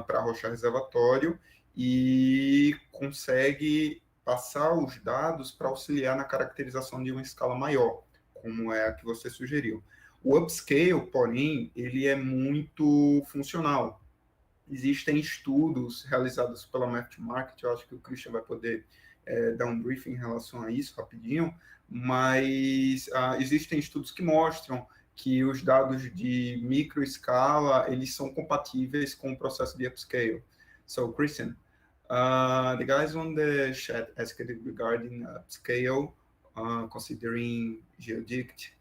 [SPEAKER 3] para rocha reservatório, e consegue passar os dados para auxiliar na caracterização de uma escala maior, como é a que você sugeriu. O upscale, porém, ele é muito funcional. Existem estudos realizados pela Math Market, eu acho que o Christian vai poder dar um briefing em relação a isso rapidinho, mas existem estudos que mostram que os dados de microescala, eles são compatíveis com o processo de upscale. So, Christian, the guys on the chat asked regarding upscale, considering GeoDict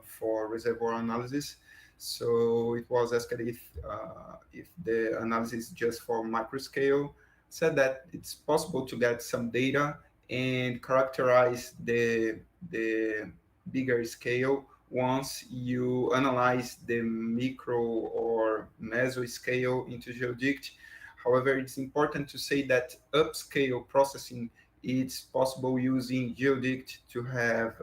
[SPEAKER 3] for reservoir analysis. So it was asked if the analysis is just for microscale. Said that it's possible to get some data and characterize the bigger scale once you analyze the micro or meso scale into GeoDict. However, it's important to say that upscale processing it's possible using GeoDict to have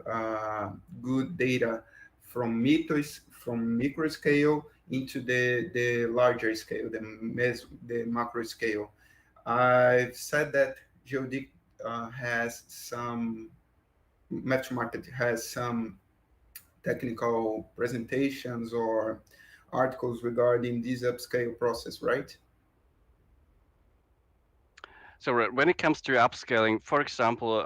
[SPEAKER 3] good data from micro scale into the larger scale, the macro scale. I've said that GeoDict has some, MatchMarket has some technical presentations or articles regarding this upscale process, right?
[SPEAKER 4] So when it comes to upscaling, for example,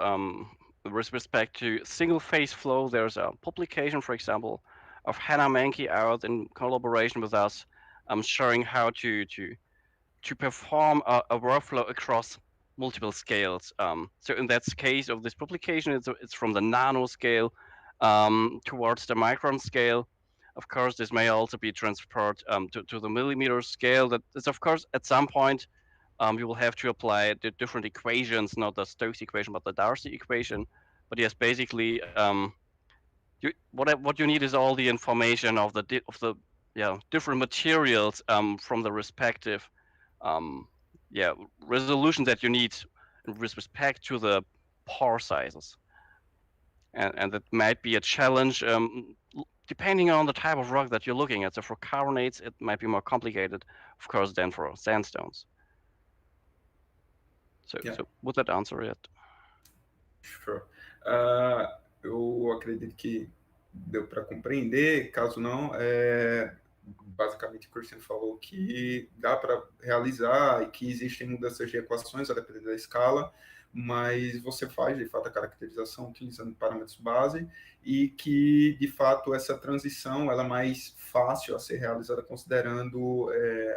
[SPEAKER 4] with respect to single phase flow, there's a publication, for example, of Hannah Mankey out in collaboration with us, showing how to perform a workflow across multiple scales. So in that case of this publication, it's from the nano scale towards the micron scale. Of course, this may also be transferred to the millimeter scale. That is, of course, at some point, you will have to apply the different equations, not the Stokes equation, but the Darcy equation. But yes, basically, what you need is all the information of the different materials from the respective resolution that you need with respect to the pore sizes, and that might be a challenge depending on the type of rock that you're looking at. So for carbonates, it might be more complicated, of course, than for sandstones. So would that answer it?
[SPEAKER 3] Sure. Eu acredito que deu para compreender. Caso não, basicamente o Christian falou que dá para realizar e que existem mudanças de equações a depender da escala, mas você faz, de fato, a caracterização utilizando parâmetros base e que, de fato, essa transição ela é mais fácil a ser realizada considerando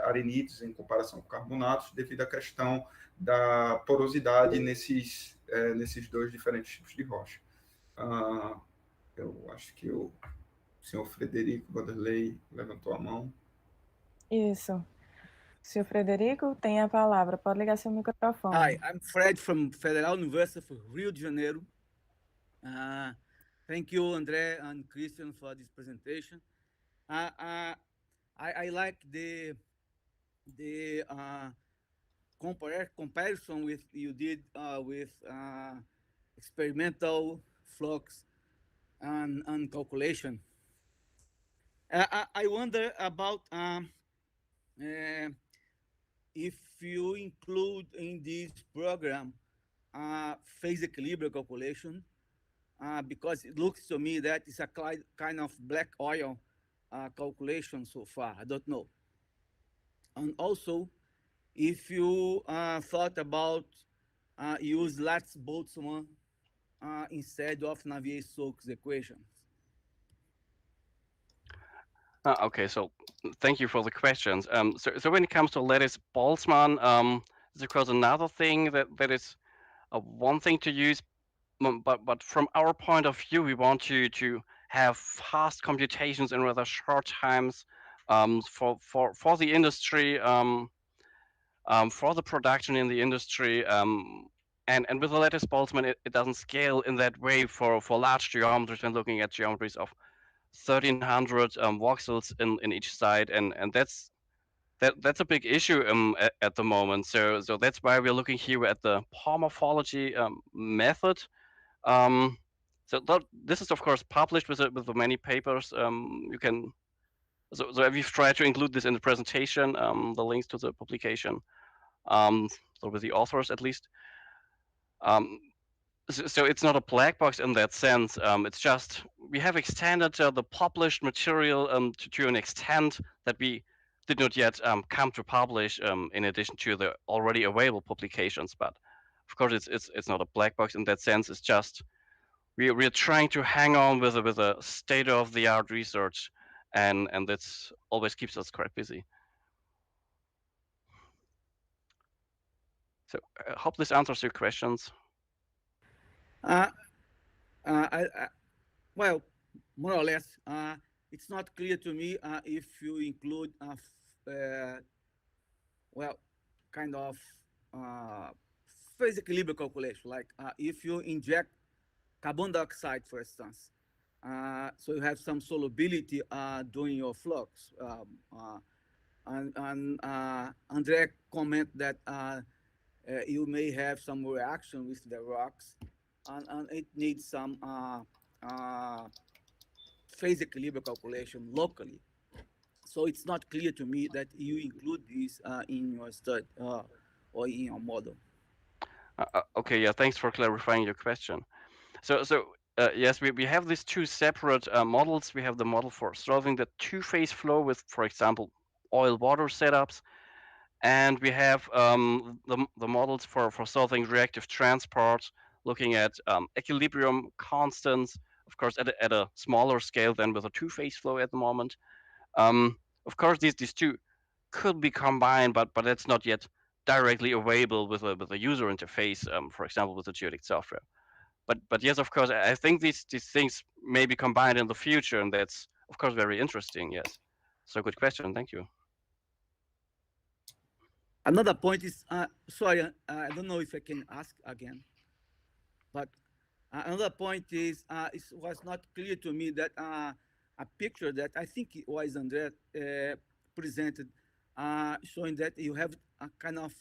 [SPEAKER 3] arenitos em comparação com carbonatos, devido à questão da porosidade nesses dois diferentes tipos de rocha. Eu acho que o senhor Frederico Vanderlei levantou a mão.
[SPEAKER 1] Isso. Senhor Frederico, tem a palavra. Pode ligar seu microfone.
[SPEAKER 5] Hi, I'm Fred from Federal University of Rio de Janeiro. Thank you, André and Christian, for this presentation. I like the comparison with you did with experimental flux and calculation. I wonder about if you include in this program phase equilibrium calculation, because it looks to me that it's a kind of black oil calculation so far. I don't know. And also, if you thought about use Latz-Boltzmann instead of Navier-Stokes equations.
[SPEAKER 4] Okay, so thank you for the questions. So when it comes to Lattice-Boltzmann, It's of course another thing that is one thing to use, but from our point of view, we want to have fast computations in rather short times for the industry, for the production in the industry. And with the lattice Boltzmann, it doesn't scale in that way for large geometries when looking at geometries of 1300 voxels in each side, and that's a big issue at the moment. So that's why we're looking here at the Morphology method. So this is of course published with the many papers. You can so we've tried to include this in the presentation, the links to the publication, so with the authors at least. So it's not a black box in that sense. It's just we have extended the published material to an extent that we did not yet come to publish in addition to the already available publications. But of course, it's not a black box in that sense. It's just we're trying to hang on with a state of the art research, and that's always keeps us quite busy. So I hope this answers your questions.
[SPEAKER 5] Well, more or less, it's not clear to me if you include, well, kind of phase equilibrium calculation, like if you inject carbon dioxide, for instance, so you have some solubility during your flux. And André comment that you may have some reaction with the rocks, and it needs some phase equilibrium calculation locally. So it's not clear to me that you include this in your study or in your model.
[SPEAKER 4] Okay, yeah, thanks for clarifying your question. So yes, we have these two separate models. We have the model for solving the two-phase flow with, for example, oil-water setups, and we have the models for solving reactive transport, looking at equilibrium constants, of course, at a smaller scale than with a two-phase flow at the moment. Of course, these two could be combined, but that's not yet directly available with a user interface, for example, with the geodetic software. But yes, of course, I think these things may be combined in the future, and that's of course very interesting. Yes, so good question. Thank you.
[SPEAKER 5] Another point is, sorry, I don't know if I can ask again, but another point is, it was not clear to me that a picture that I think it was André presented, showing that you have a kind of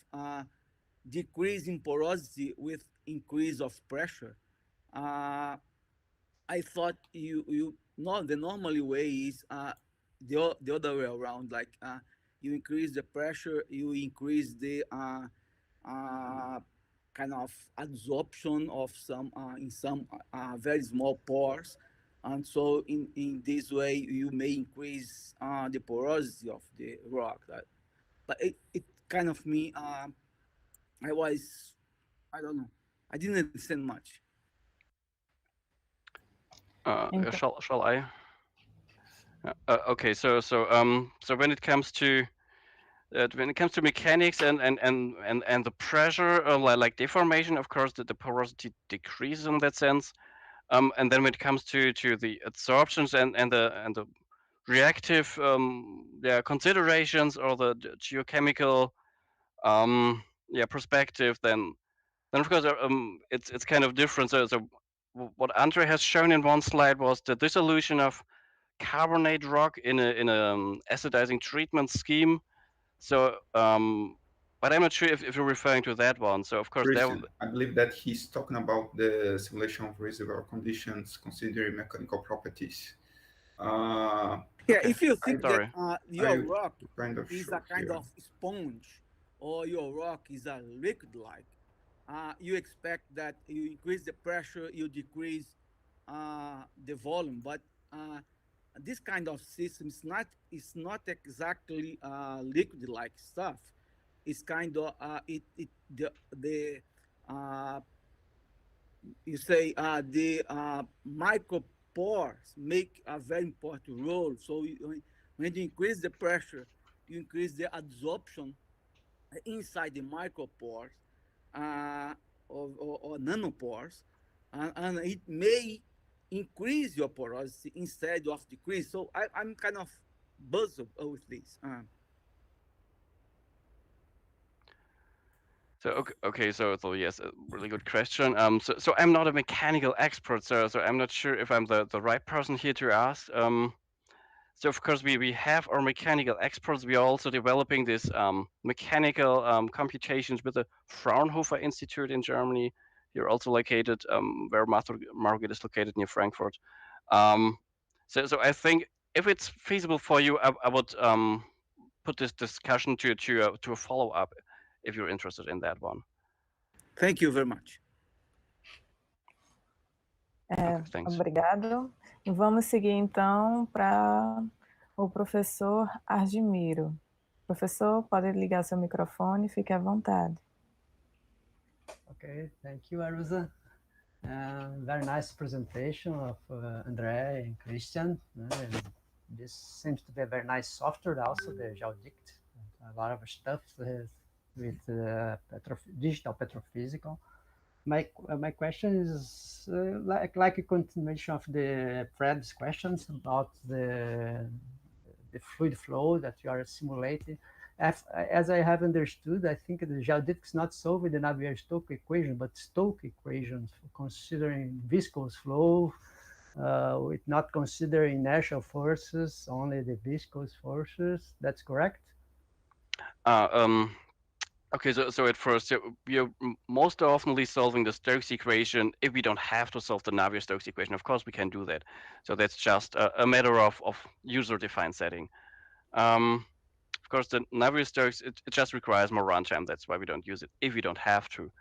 [SPEAKER 5] decrease in porosity with increase of pressure. I thought the normal way is the other way around, like you increase the pressure, you increase the kind of absorption of some in some very small pores, and so in this way you may increase the porosity of the rock. But it kind of me, I don't know, I didn't understand much.
[SPEAKER 4] Shall I? Okay, so when it comes to mechanics and the pressure, like deformation, of course, the porosity decreases in that sense. And then when it comes to the absorptions and the reactive considerations or the geochemical perspective, then of course it's kind of different. So what Andre has shown in one slide was the dissolution of carbonate rock in a acidizing treatment scheme. So but I'm not sure if you're referring to that one. So of course
[SPEAKER 3] I believe that he's talking about the simulation of reservoir conditions considering mechanical properties.
[SPEAKER 5] If you think that your rock is a kind
[SPEAKER 3] here.
[SPEAKER 5] of sponge, or your rock is a liquid-like, you expect that you increase the pressure, you decrease the volume. But this kind of system is not exactly liquid-like stuff. It's kind of you say the micropores make a very important role. So when you increase the pressure, you increase the absorption inside the micropores or nanopores, and it may increase your porosity instead of decrease. So I'm kind of puzzled with this.
[SPEAKER 4] So okay, so yes, a really good question. So I'm not a mechanical expert, so I'm not sure if I'm the right person here to ask. So of course we have our mechanical experts. We are also developing this mechanical computations with the Fraunhofer Institute in Germany. Here also located where Market is located near Frankfurt. So I think if it's feasible for you, I would put this discussion to a follow up if you're interested in that one.
[SPEAKER 5] Thank you very much.
[SPEAKER 4] Okay, thanks.
[SPEAKER 1] Obrigado. E vamos seguir então para o professor Argimiro. Professor, pode ligar seu microfone, fique à vontade.
[SPEAKER 6] Okay, thank you, Arusa. Very nice presentation of André and Christian. And this seems to be a very nice software also, the GeoDict. A lot of stuff with digital petrophysical. My question is like a continuation of the Fred's questions about the fluid flow that you are simulating. As I have understood, I think the GeoDict is not solving the Navier-Stokes equation, but Stokes equations, considering viscous flow, with not considering inertial forces, only the viscous forces. That's correct?
[SPEAKER 4] Okay, so at first, we are most oftenly solving the Stokes equation if we don't have to solve the Navier-Stokes equation. Of course, we can do that. So that's just a matter of user-defined setting. Of course, the Navier-Stokes, it just requires more runtime. That's why we don't use it if we don't have to.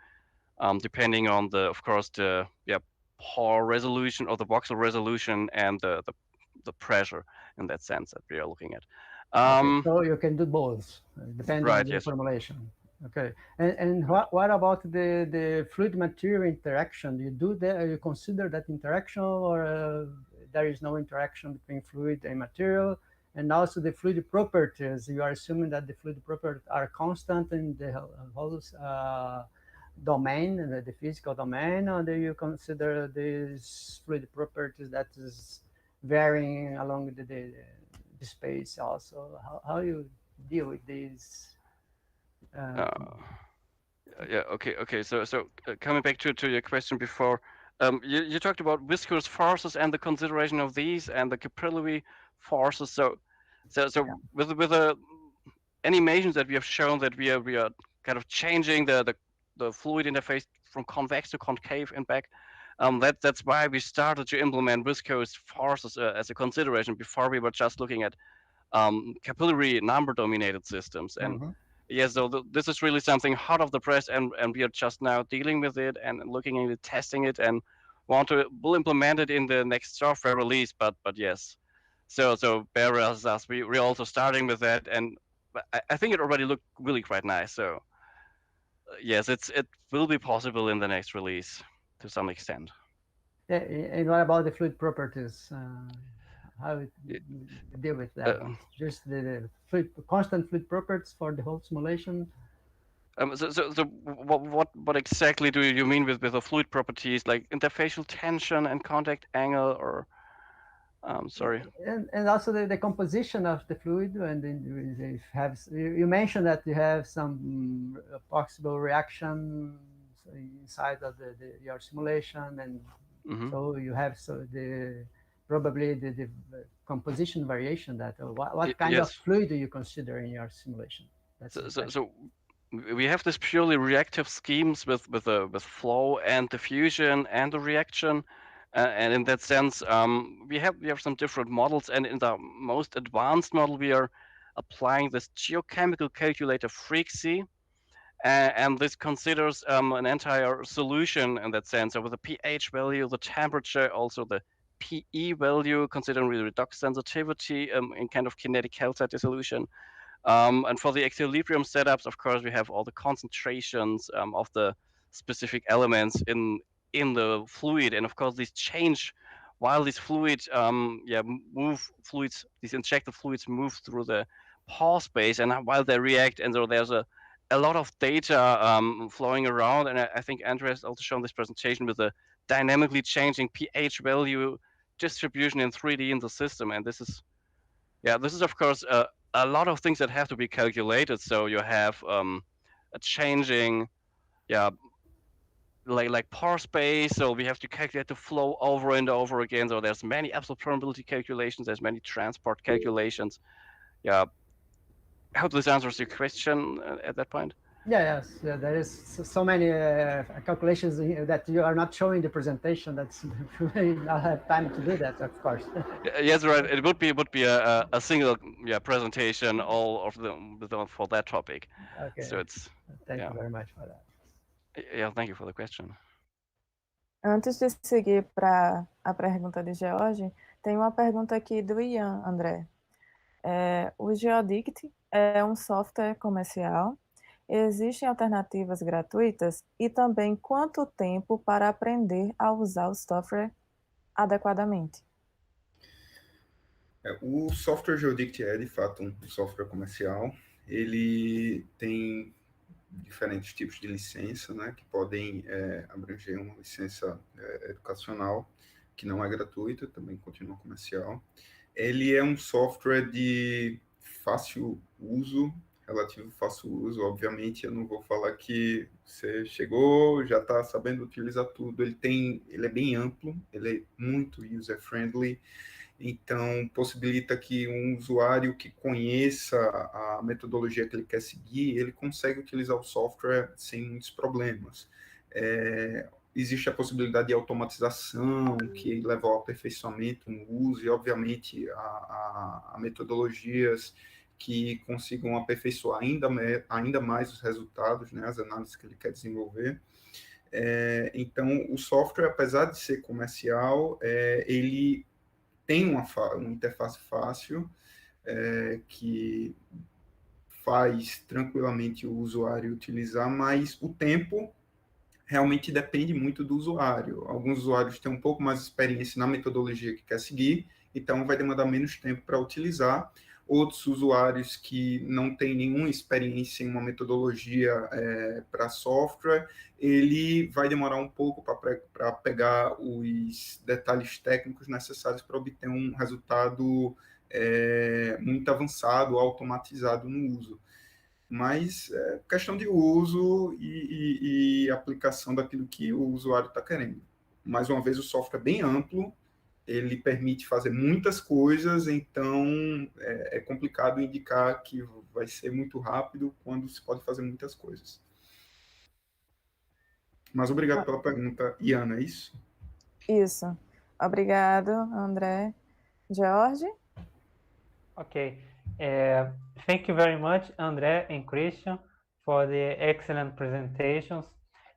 [SPEAKER 4] Depending on of course, the pore resolution or the voxel resolution and the pressure in that sense that we are looking at.
[SPEAKER 6] Okay, so you can do both, depending on the formulation. Okay, and what about the fluid material interaction? You do that? You consider that interaction, or there is no interaction between fluid and material? And also the fluid properties. You are assuming that the fluid properties are constant in the whole domain, the physical domain, or do you consider these fluid properties that is varying along the space also? How you deal with these?
[SPEAKER 4] Okay. So coming back to your question before, you talked about viscous forces and the consideration of these and the capillary forces. So with the animations that we have shown that we are kind of changing the fluid interface from convex to concave and back. That's why we started to implement viscous forces as a consideration. Before we were just looking at capillary number dominated systems. And yes, so this is really something hot off the press, and we are just now dealing with it and looking at it, testing it, and we'll implement it in the next software release. But yes, so bear with us. We're also starting with that, and I think it already looked really quite nice. So yes, it will be possible in the next release to some extent.
[SPEAKER 6] Yeah, and what about the fluid properties? How you deal with that? Just the constant fluid properties for the whole simulation?
[SPEAKER 4] So what exactly do you mean with the fluid properties, like interfacial tension and contact angle, or sorry?
[SPEAKER 6] And also the composition of the fluid, and you mentioned that you have some possible reactions inside of your simulation, and so you have probably the composition variation. That what kind of fluid do you consider in your simulation?
[SPEAKER 4] So we have this purely reactive schemes with flow and diffusion and the reaction, and in that sense, we have some different models. And in the most advanced model, we are applying this geochemical calculator frequency, and this considers an entire solution in that sense. So with the pH value, the temperature, also the PE value, considering the redox sensitivity in kind of kinetic calcite dissolution. And for the equilibrium setups, of course, we have all the concentrations of the specific elements in the fluid, and of course these change while these fluids these injected fluids move through the pore space, and while they react, and so there's a a lot of data flowing around, and I think André has also shown this presentation with the dynamically changing pH value distribution in 3D in the system, and this is of course a lot of things that have to be calculated. So you have a changing like pore space, so we have to calculate the flow over and over again. So there's many absolute permeability calculations, there's many transport calculations. I hope this answers your question at that point.
[SPEAKER 6] Yes, there is so many calculations that you are not showing the presentation. That's we not have time to do that, of course.
[SPEAKER 4] Yes, right. It would be a single presentation all of them for that topic.
[SPEAKER 6] Okay.
[SPEAKER 4] So it's
[SPEAKER 6] Thank you very much for that.
[SPEAKER 4] Yeah, thank you for the question.
[SPEAKER 1] Antes de seguir para a pergunta de George, tem uma pergunta aqui do Ian, André. O Geodict é um software comercial? Existem alternativas gratuitas? E também quanto tempo para aprender a usar o software adequadamente?
[SPEAKER 3] O software Geodict é, de fato, um software comercial. Ele tem diferentes tipos de licença, né, que podem abranger uma licença educacional, que não é gratuita, também continua comercial. Ele é um software de fácil uso, relativo fácil uso. Obviamente, eu não vou falar que você chegou, já está sabendo utilizar tudo. Ele é bem amplo, ele é muito user-friendly, então possibilita que um usuário que conheça a metodologia que ele quer seguir, ele consegue utilizar o software sem muitos problemas. Existe a possibilidade de automatização, que leva ao aperfeiçoamento no uso, e obviamente a metodologias que consigam aperfeiçoar ainda mais os resultados, né, as análises que ele quer desenvolver. Então, o software, apesar de ser comercial, ele tem uma interface fácil, que faz tranquilamente o usuário utilizar, mas o tempo realmente depende muito do usuário. Alguns usuários têm um pouco mais de experiência na metodologia que quer seguir, então vai demandar menos tempo para utilizar. Outros usuários que não têm nenhuma experiência em uma metodologia para software, ele vai demorar um pouco para pegar os detalhes técnicos necessários para obter um resultado muito avançado, automatizado no uso. Mas é questão de uso e aplicação daquilo que o usuário está querendo. Mais uma vez, o software é bem amplo, ele permite fazer muitas coisas, então é complicado indicar que vai ser muito rápido quando se pode fazer muitas coisas. Mas obrigado pela pergunta, Iana, é isso?
[SPEAKER 1] Isso. Obrigado, André. George?
[SPEAKER 7] Okay. Thank you very much, André and Christian, for the excellent presentations.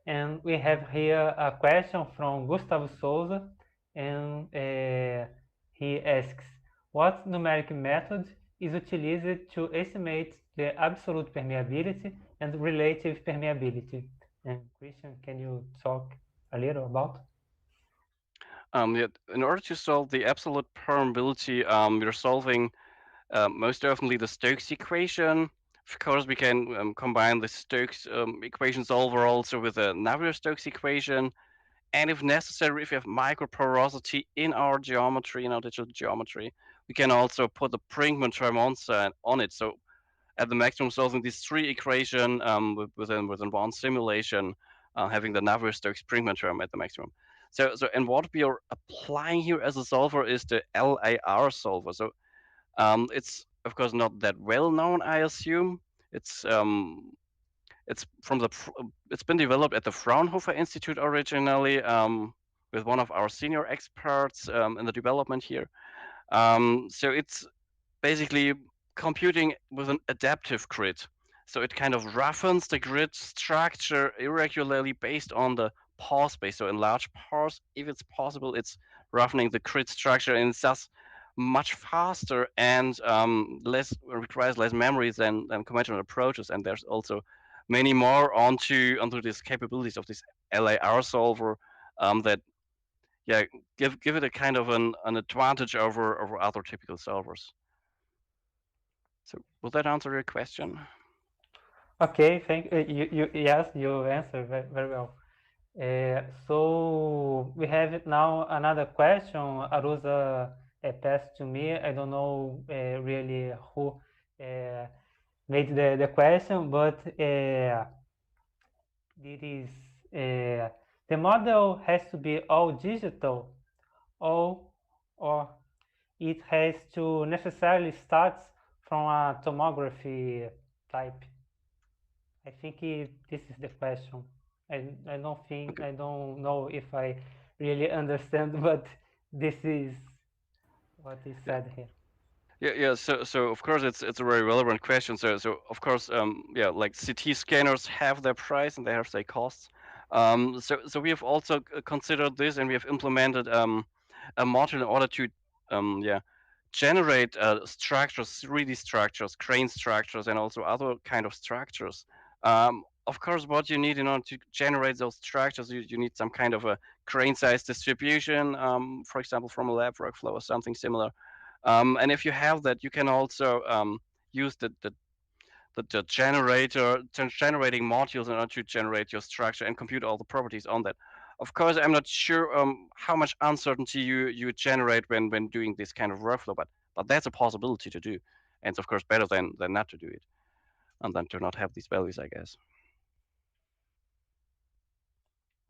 [SPEAKER 7] And we have here a question from Gustavo Souza, and he asks, what numeric method is utilized to estimate the absolute permeability and relative permeability? And Christian, can you talk a little about?
[SPEAKER 4] In order to solve the absolute permeability, we're solving most often the Stokes equation. Of course, we can combine the Stokes equation solver also with the Navier-Stokes equation. And if necessary, if we have microporosity in our geometry, in our digital geometry, we can also put the Brinkmann term on it. So at the maximum, solving these three equations within one simulation, having the Navier-Stokes Brinkmann term at the maximum. So and what we are applying here as a solver is the LAR solver. So it's of course not that well known, I assume. It's been developed at the Fraunhofer Institute originally with one of our senior experts in the development here. So it's basically computing with an adaptive grid. So it kind of roughens the grid structure irregularly based on the pore space. So in large pores, if it's possible, it's roughening the grid structure, and it's thus much faster and requires less memory than conventional approaches. And there's also many more onto these capabilities of this LAR solver that give it a kind of an advantage over other typical solvers. So will that answer your question?
[SPEAKER 7] Okay, thank you. Yes, you answered very well. So we have now another question. Arusa passed to me. I don't know really who made the question, but it is the model has to be all digital, or it has to necessarily start from a tomography type. I think this is the question. I don't know if I really understand, but this is what is said here.
[SPEAKER 4] Yeah. So of course it's a very relevant question. So of course, yeah, like CT scanners have their price and they have their costs. So we have also considered this, and we have implemented a module in order to yeah, generate structures, 3D structures, crane structures, and also other kind of structures. Of course, what you need in order to generate those structures, you need some kind of a crane size distribution, for example, from a lab workflow or something similar. And if you have that, you can also use the generating modules in order to generate your structure and compute all the properties on that. Of course, I'm not sure how much uncertainty you generate when doing this kind of workflow, but that's a possibility to do, and it's of course better than not to do it, and then to not have these values, I guess.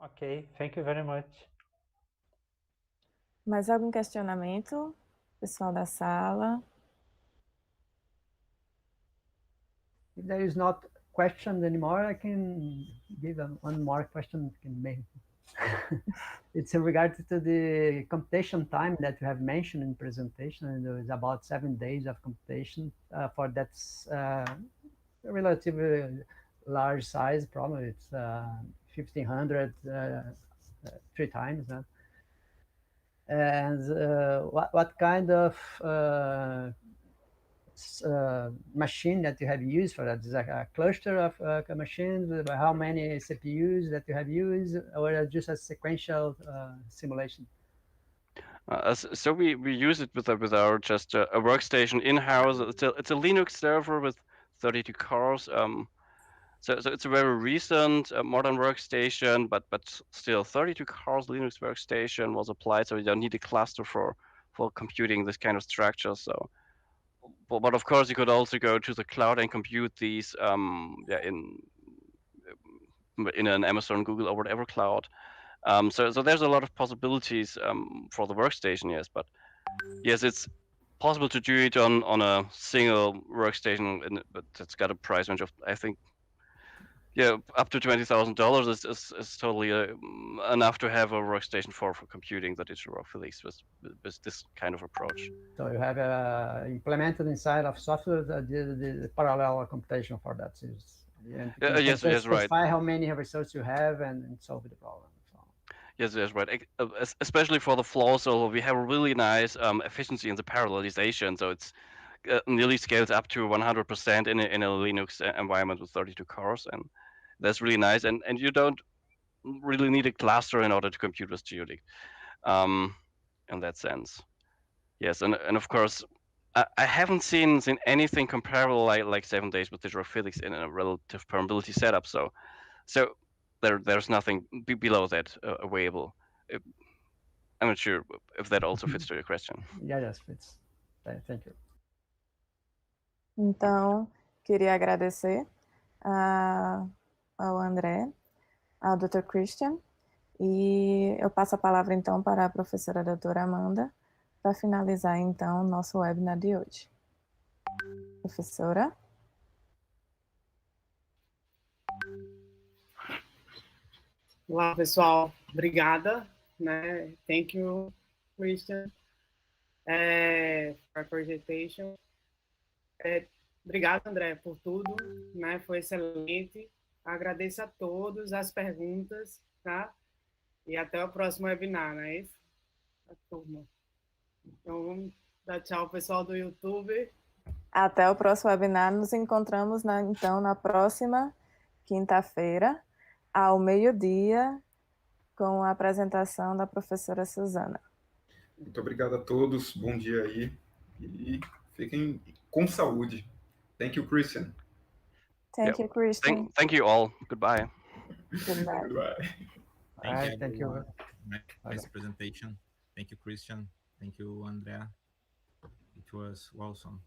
[SPEAKER 7] Ok, thank you very much.
[SPEAKER 1] Mais algum questionamento, pessoal da sala?
[SPEAKER 6] If there is not question anymore, I can give one more question. It's in regard to the computation time that you have mentioned in presentation, and it's about 7 days of computation for that relatively large size problem. It's 1500 3 times. And what kind of machine that you have used for that? Is it a cluster of machines? How many CPUs that you have used, or just a sequential simulation?
[SPEAKER 4] So we use it with our just a workstation in-house. It's a Linux server with 32 cores. So it's a very recent modern workstation, but still 32 cores Linux workstation was applied. So you don't need a cluster for computing this kind of structure. So, but of course you could also go to the cloud and compute these yeah, in an Amazon, Google, or whatever cloud. So there's a lot of possibilities for the workstation, yes. But yes, it's possible to do it on a single workstation, but it's got a price range of, I think, yeah, up to $20,000 is totally enough to have a workstation for computing the digital raw physics with this kind of approach.
[SPEAKER 6] So you have implemented inside of software the parallel computation for that.
[SPEAKER 4] Yes, right.
[SPEAKER 6] Specify how many results you have and solve the problem. So.
[SPEAKER 4] Yes, right. Especially for the flow, so we have a really nice efficiency in the parallelization. So it's nearly scales up to 100% in a Linux environment with 32 cores, and that's really nice. And you don't really need a cluster in order to compute with geodict. In that sense, yes. And of course, I haven't seen anything comparable like 7 days with digital physics in a relative permeability setup. So there's nothing below that available. I'm not sure if that also fits to your question.
[SPEAKER 6] Yeah, yes, fits. Thank you.
[SPEAKER 1] Então, queria agradecer ao André, ao Dr. Christian, e eu passo a palavra então para a professora doutora Amanda para finalizar então o nosso webinar de hoje. Professora?
[SPEAKER 2] Olá, pessoal. Obrigada. Né? Thank you, Christian, for presentation. Obrigado, André, por tudo. Né? Foi excelente. Agradeço a todos as perguntas, tá? E até o próximo webinar, não é isso? A turma. Então, vamos dar tchau, pessoal do YouTube.
[SPEAKER 1] Até o próximo webinar. Nos encontramos, então, na próxima quinta-feira, ao meio-dia, com a apresentação da professora Suzana.
[SPEAKER 3] Muito obrigado a todos. Bom dia aí. E fiquem com saúde. Thank you, Christian.
[SPEAKER 1] Thank you, Christian.
[SPEAKER 4] Thank you all. Goodbye.
[SPEAKER 1] Goodbye.
[SPEAKER 3] Goodbye.
[SPEAKER 6] Thank you.
[SPEAKER 8] Nice presentation. Thank you, Christian. Thank you, Andrea. It was awesome.